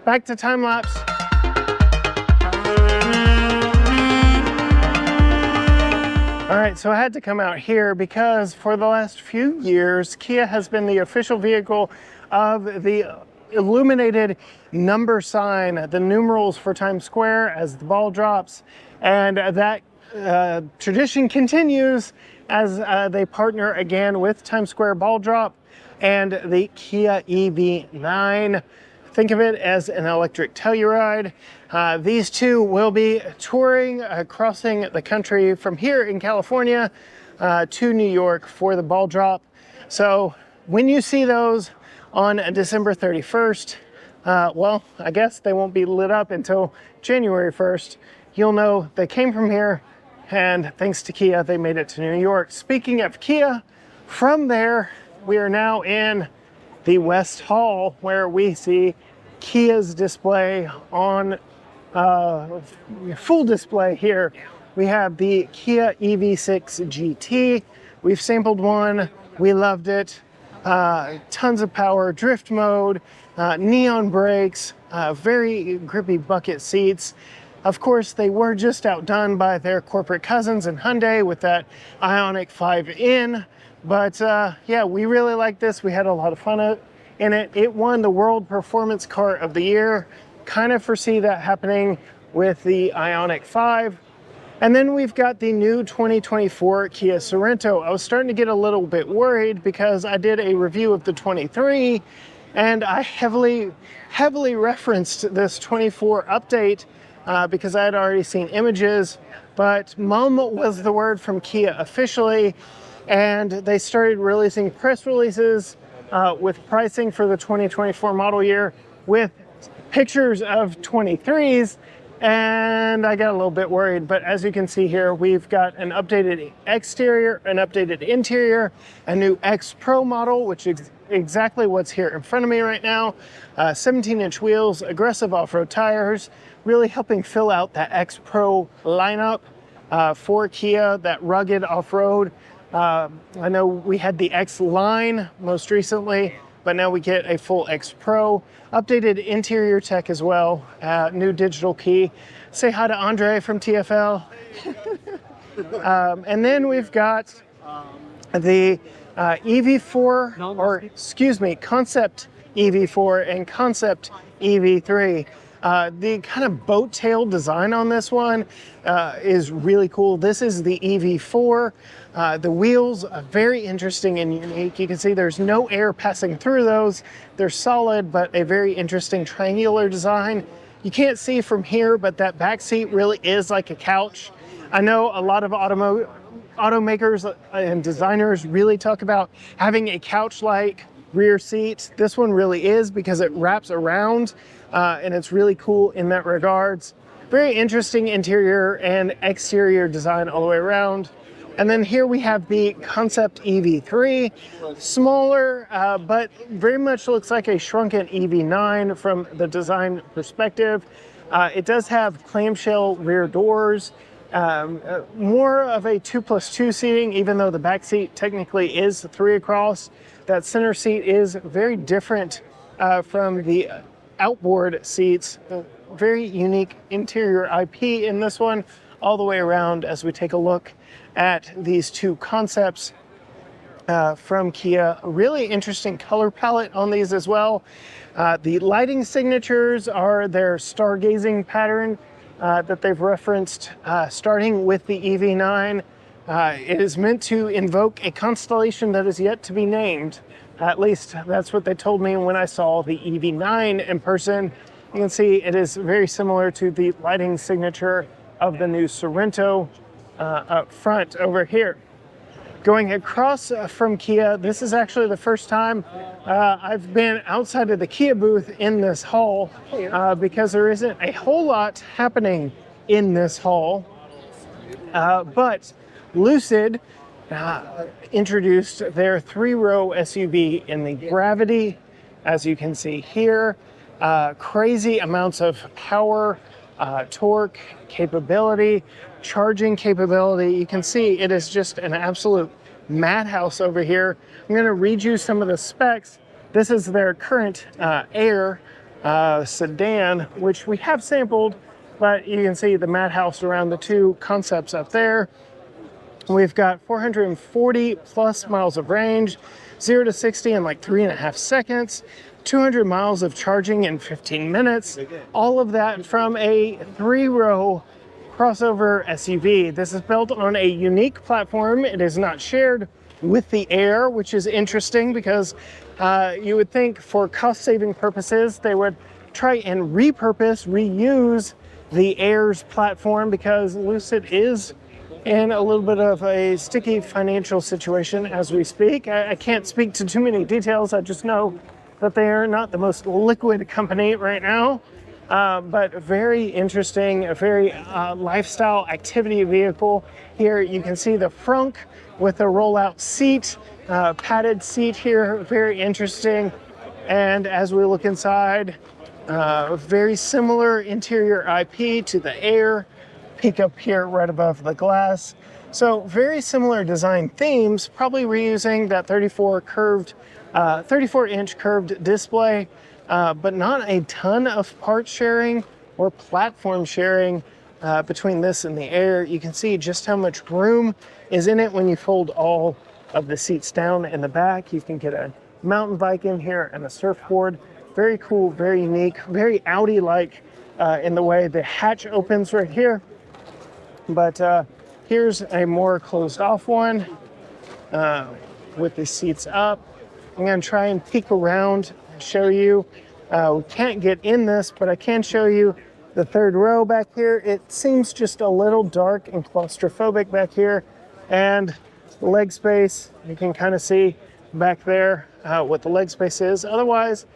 Back to time lapse. All right, so I had to come out here because for the last few years, Kia has been the official vehicle of the illuminated number sign, the numerals for Times Square as the ball drops. And that tradition continues as they partner again with Times Square ball drop and the Kia EV9. Think of it as an electric Telluride. These two will be touring, crossing the country from here in California to New York for the ball drop. So when you see those on December 31st, well, I guess they won't be lit up until January 1st. You'll know they came from here, and thanks to Kia, they made it to New York. Speaking of Kia, from there, we are now in the West Hall, where we see Kia's display on full display here. We have the Kia EV6 GT. We've sampled one. We loved it. Tons of power, drift mode, neon brakes, very grippy bucket seats. Of course, they were just outdone by their corporate cousins in Hyundai with that Ioniq 5N. But yeah, we really like this. We had a lot of fun in it. It won the World Performance Car of the Year. Kind of foresee that happening with the Ioniq 5. And then we've got the new 2024 Kia Sorento. I was starting to get a little bit worried because I did a review of the 23 and I heavily referenced this 24 update because I had already seen images, but mum was the word from Kia officially, and they started releasing press releases with pricing for the 2024 model year with pictures of 23s, and I got a little bit worried. But as you can see here, we've got an updated exterior, an updated interior, a new X Pro model, which is exactly what's here in front of me right now. 17-inch wheels, aggressive off-road tires, really helping fill out that X Pro lineup for Kia, that rugged off-road. I know we had the X line most recently, but now we get a full X Pro. Updated interior tech as well, new digital key. Say hi to Andre from TFL. And then we've got the EV4, or excuse me, Concept EV4 and Concept EV3. The kind of boat tail design on this one is really cool. This is the EV4. The wheels are very interesting and unique. You can see there's no air passing through those. They're solid, but a very interesting triangular design. You can't see from here, but that back seat really is like a couch. I know a lot of automakers and designers really talk about having a couch-like rear seat. This one really is because it wraps around and it's really cool in that regards. Very interesting interior and exterior design all the way around. And then here we have the Concept EV3, smaller, but very much looks like a shrunken EV9 from the design perspective. It does have clamshell rear doors, more of a 2+2 seating, even though the back seat technically is 3 across. That center seat is very different from the outboard seats. Very unique interior IP in this one all the way around as we take a look at these two concepts from Kia. A really interesting color palette on these as well. The lighting signatures are their stargazing pattern that they've referenced starting with the EV9. It is meant to invoke a constellation that is yet to be named. At least that's what they told me when I saw the EV9 in person. You can see it is very similar to the lighting signature of the new Sorento up front over here. Going across from Kia, this is actually the first time I've been outside of the Kia booth in this hall because there isn't a whole lot happening in this hall. But Lucid introduced their 3-row SUV in the Gravity, as you can see here. Crazy amounts of power, torque, capability, charging capability. You can see it is just an absolute madhouse over here. I'm going to read you some of the specs. This is their current Air sedan, which we have sampled, but you can see the madhouse around the two concepts up there. We've got 440 plus miles of range, 0 to 60 in like 3.5 seconds, 200 miles of charging in 15 minutes. All of that from a 3-row crossover SUV. This is built on a unique platform. It is not shared with the Air, which is interesting because you would think for cost-saving purposes, they would try and reuse the Air's platform because Lucid is in a little bit of a sticky financial situation as we speak. I can't speak to too many details. I just know that they are not the most liquid company right now, but very interesting, a very lifestyle activity vehicle. Here you can see the frunk with a rollout seat, padded seat here, very interesting. And as we look inside, very similar interior IP to the Air. Peek up here right above the glass. So very similar design themes, probably reusing that 34-inch curved display, but not a ton of part sharing or platform sharing between this and the Air. You can see just how much room is in it when you fold all of the seats down in the back. You can get a mountain bike in here and a surfboard. Very cool, very unique, very Audi-like in the way the hatch opens right here. But here's a more closed off one with the seats up. I'm going to try and peek around and show you. We can't get in this, but I can show you the 3rd row back here. It seems just a little dark and claustrophobic back here. And the leg space, you can kind of see back there what the leg space is. Otherwise,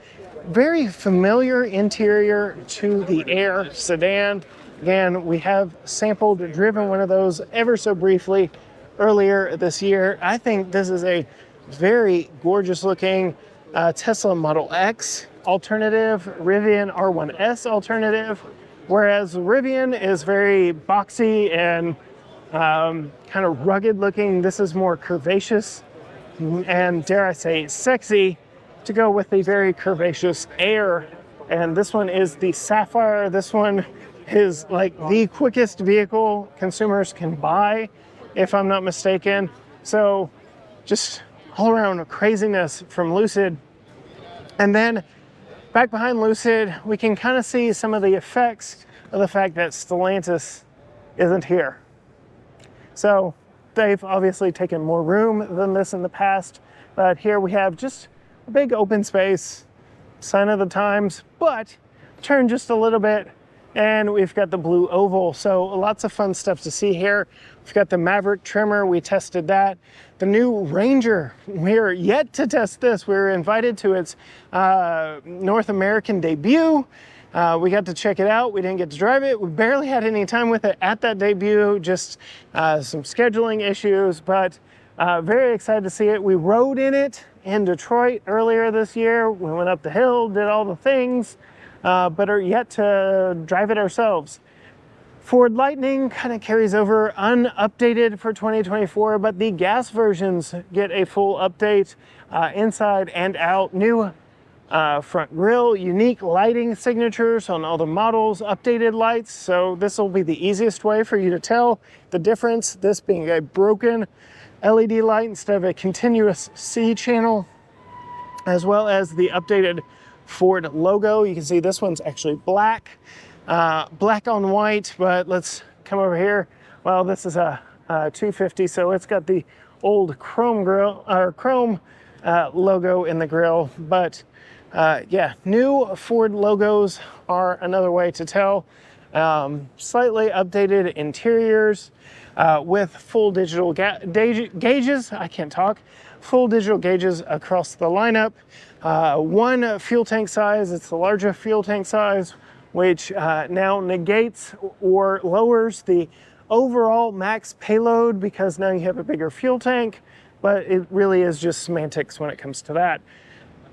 very familiar interior to the Air sedan. Again, we have sampled, driven one of those ever so briefly earlier this year. I think this is a very gorgeous looking Tesla Model X alternative, Rivian R1S alternative, whereas Rivian is very boxy and kind of rugged looking. This is more curvaceous and, dare I say, sexy to go with the very curvaceous Air. And this one is the Sapphire. This one is like the quickest vehicle consumers can buy, if I'm not mistaken. So just all around craziness from Lucid. And then back behind Lucid, we can kind of see some of the effects of the fact that Stellantis isn't here. So they've obviously taken more room than this in the past, but here we have just a big open space, sign of the times, but turn just a little bit and we've got the blue oval. So lots of fun stuff to see here. We've got the Maverick trimmer, we tested that. The new Ranger, we're yet to test this. We were invited to its North American debut. We got to check it out. We didn't get to drive it. We barely had any time with it at that debut, just some scheduling issues, but very excited to see it. We rode in it in Detroit earlier this year. We went up the hill, did all the things, but are yet to drive it ourselves. Ford Lightning kind of carries over unupdated for 2024, but the gas versions get a full update inside and out. New front grille, unique lighting signatures on all the models, updated lights. So this will be the easiest way for you to tell the difference, this being a broken LED light instead of a continuous C channel, as well as the updated Ford logo. You can see this one's actually black. Black on white, but let's come over here. Well, this is a 250, so it's got the old chrome grille or chrome logo in the grille. But yeah, new Ford logos are another way to tell. Slightly updated interiors with full digital gauges. I can't talk. Full digital gauges across the lineup. One fuel tank size, it's the larger fuel tank size, which now negates or lowers the overall max payload because now you have a bigger fuel tank, but it really is just semantics when it comes to that.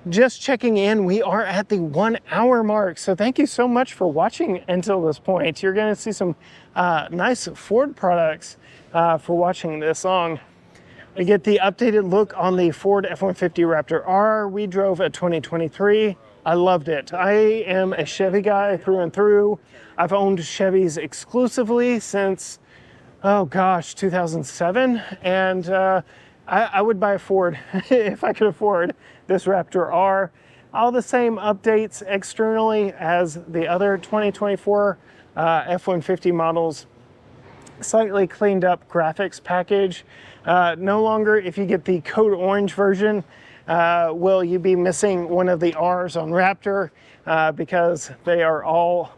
Just checking in, we are at the 1 hour mark. So thank you so much for watching until this point. You're gonna see some nice Ford products for watching this long. We get the updated look on the Ford F-150 Raptor R. We drove a 2023. I loved it. I am a Chevy guy through and through. I've owned Chevys exclusively since, oh gosh, 2007. And I would buy a Ford if I could afford this Raptor R. All the same updates externally as the other 2024 F-150 models. Slightly cleaned up graphics package. No longer, if you get the Code Orange version, will you be missing one of the R's on Raptor because they are all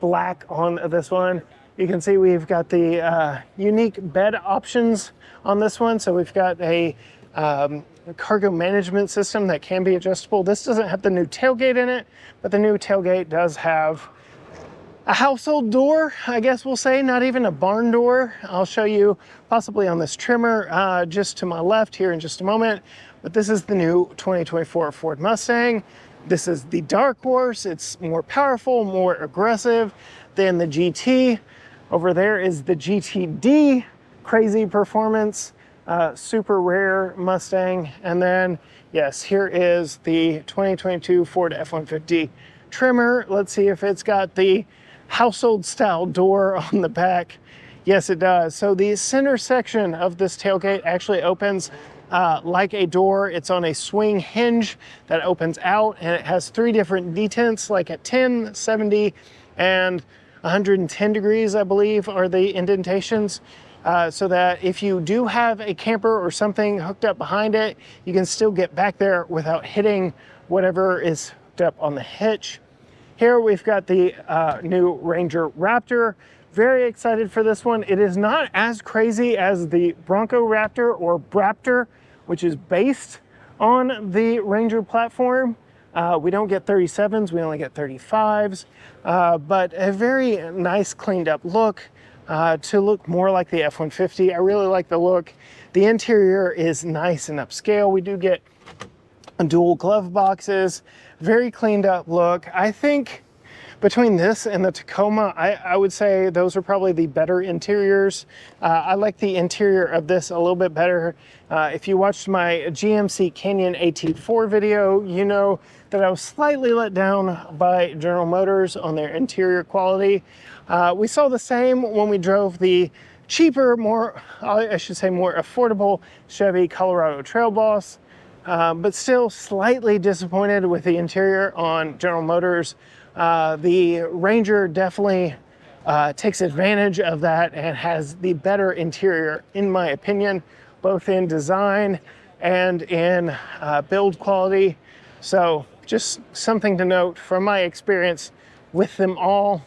black on this one. You can see we've got the unique bed options on this one. So we've got a cargo management system that can be adjustable. This doesn't have the new tailgate in it, but the new tailgate does have a household door, I guess we'll say, not even a barn door. I'll show you possibly on this trimmer just to my left here in just a moment. But this is the new 2024 Ford Mustang. This is the Dark Horse. It's more powerful, more aggressive than the GT. Over there is the GTD, crazy performance, super rare Mustang. And then, yes, here is the 2022 Ford F-150 trimmer. Let's see if it's got the household style door on the back. Yes, it does. So the center section of this tailgate actually opens like a door. It's on a swing hinge that opens out, and it has 3 different detents, like at 10, 70, and 110 degrees, I believe, are the indentations. So that if you do have a camper or something hooked up behind it, you can still get back there without hitting whatever is hooked up on the hitch. Here we've got the new Ranger Raptor. Very excited for this one. It is not as crazy as the Bronco Raptor or Braptor, which is based on the Ranger platform. We don't get 37s, we only get 35s, but a very nice cleaned up look to look more like the F-150. I really like the look. The interior is nice and upscale. We do get dual glove boxes, very cleaned up look. I think between this and the Tacoma, I would say those are probably the better interiors. I like the interior of this a little bit better. If you watched my GMC Canyon AT4 video, you know that I was slightly let down by General Motors on their interior quality. We saw the same when we drove the cheaper, I should say more affordable Chevy Colorado Trail Boss. But still slightly disappointed with the interior on General Motors. The Ranger definitely takes advantage of that and has the better interior, in my opinion, both in design and in build quality. So just something to note from my experience with them all.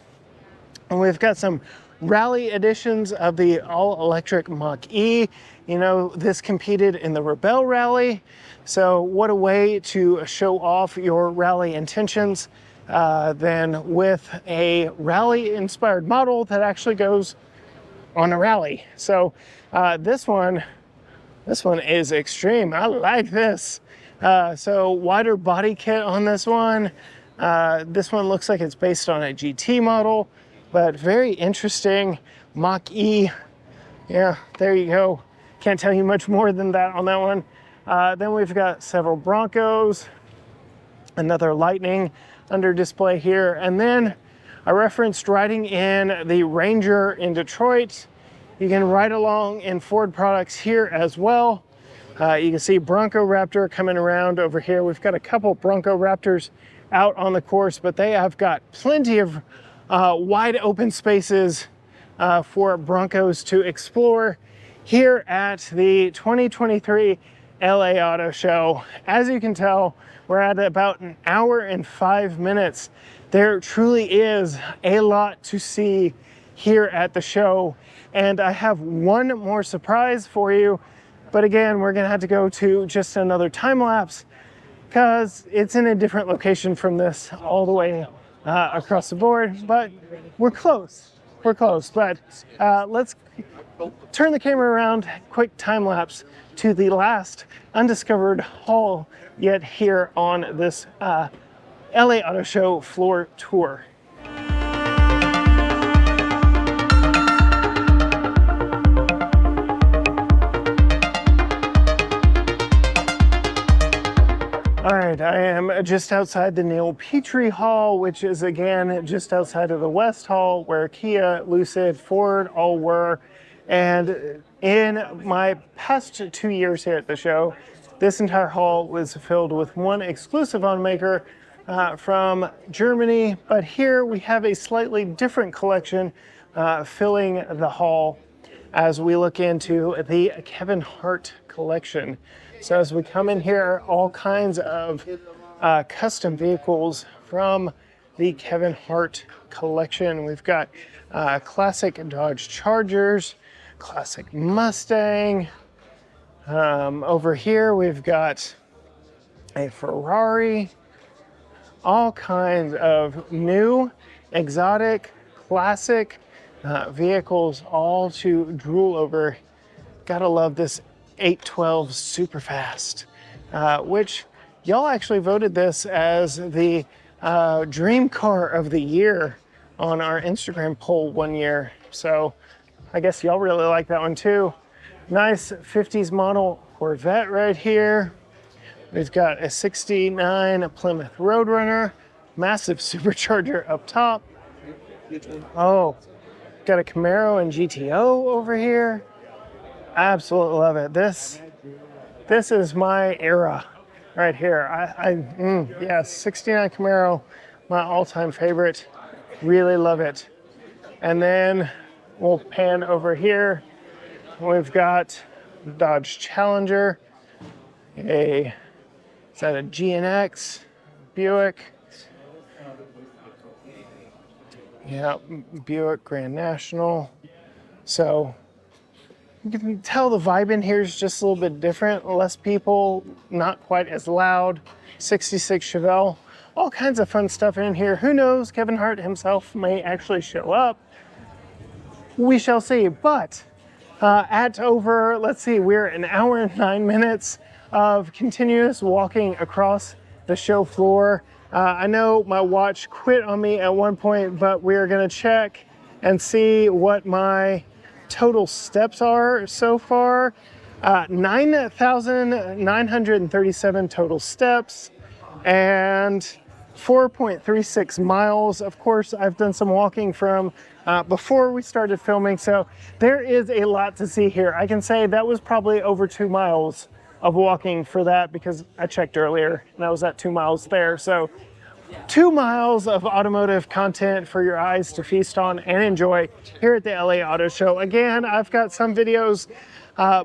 And we've got some rally editions of the all-electric Mach-E. You know, this competed in the Rebelle Rally. So what a way to show off your rally intentions than with a rally-inspired model that actually goes on a rally. So this one is extreme. I like this. So wider body kit on this one. This one looks like it's based on a GT model, but very interesting. Mach-E. Yeah, there you go. Can't tell you much more than that on that one. Then we've got several Broncos, another Lightning under display here. And then I referenced riding in the Ranger in Detroit. You can ride along in Ford products here as well. You can see Bronco Raptor coming around over here. We've got a couple Bronco Raptors out on the course, but they have got plenty of wide open spaces for Broncos to explore here at the 2023 LA Auto Show. As you can tell, we're at about an hour and 5 minutes. There truly is a lot to see here at the show, and I have one more surprise for you. But again, we're gonna have to go to just another time lapse because it's in a different location from this all the way across the board, but we're close. We're close, but let's turn the camera around, quick time lapse to the last undiscovered haul yet here on this LA Auto Show floor tour. All right, I am just outside the Neil Petrie Hall, which is again just outside of the West Hall where Kia, Lucid, Ford all were. And in my past 2 years here at the show, this entire hall was filled with one exclusive automaker from Germany. But here we have a slightly different collection filling the hall as we look into the Kevin Hart collection. So as we come in here, all kinds of custom vehicles from the Kevin Hart collection. We've got classic Dodge Chargers, classic Mustang. Over here, we've got a Ferrari, all kinds of new, exotic, classic vehicles, all to drool over. Gotta love this 812 Superfast, which y'all actually voted this as the dream car of the year on our Instagram poll one year. So I guess y'all really like that one too. Nice 50s model Corvette right here. We've got a 69 Plymouth Roadrunner, massive supercharger up top. Oh, got a Camaro and GTO over here. Absolutely love it. This is my era right here. Yeah, 69 Camaro, my all-time favorite. Really love it. And then we'll pan over here. We've got Dodge Challenger, is that a GNX Buick? Yeah, Buick Grand National. So you can tell the vibe in here is just a little bit different. Less people, not quite as loud. 66 Chevelle, all kinds of fun stuff in here. Who knows, Kevin Hart himself may actually show up. We shall see. But at over, let's see, we're an hour and 9 minutes of continuous walking across the show floor. I know my watch quit on me at one point, but we're gonna check and see what my total steps are so far. 9,937 total steps and 4.36 miles. Of course, I've done some walking from before we started filming, so there is a lot to see here. I can say that was probably over 2 miles of walking for that because I checked earlier and I was at 2 miles there. So 2 miles of automotive content for your eyes to feast on and enjoy here at the LA Auto Show. Again, I've got some videos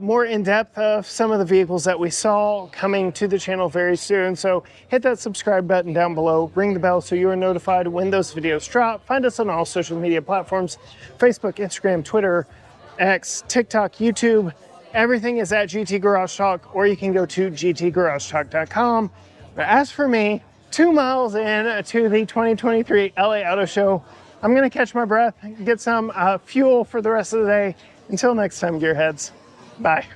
more in depth of some of the vehicles that we saw coming to the channel very soon. So hit that subscribe button down below, ring the bell so you are notified when those videos drop. Find us on all social media platforms, Facebook, Instagram, Twitter, X, TikTok, YouTube. Everything is at GT Garage Talk, or you can go to gtgaragetalk.com. But as for me, 2 miles in to the 2023 LA Auto Show, I'm gonna catch my breath, get some fuel for the rest of the day. Until next time, gearheads, bye.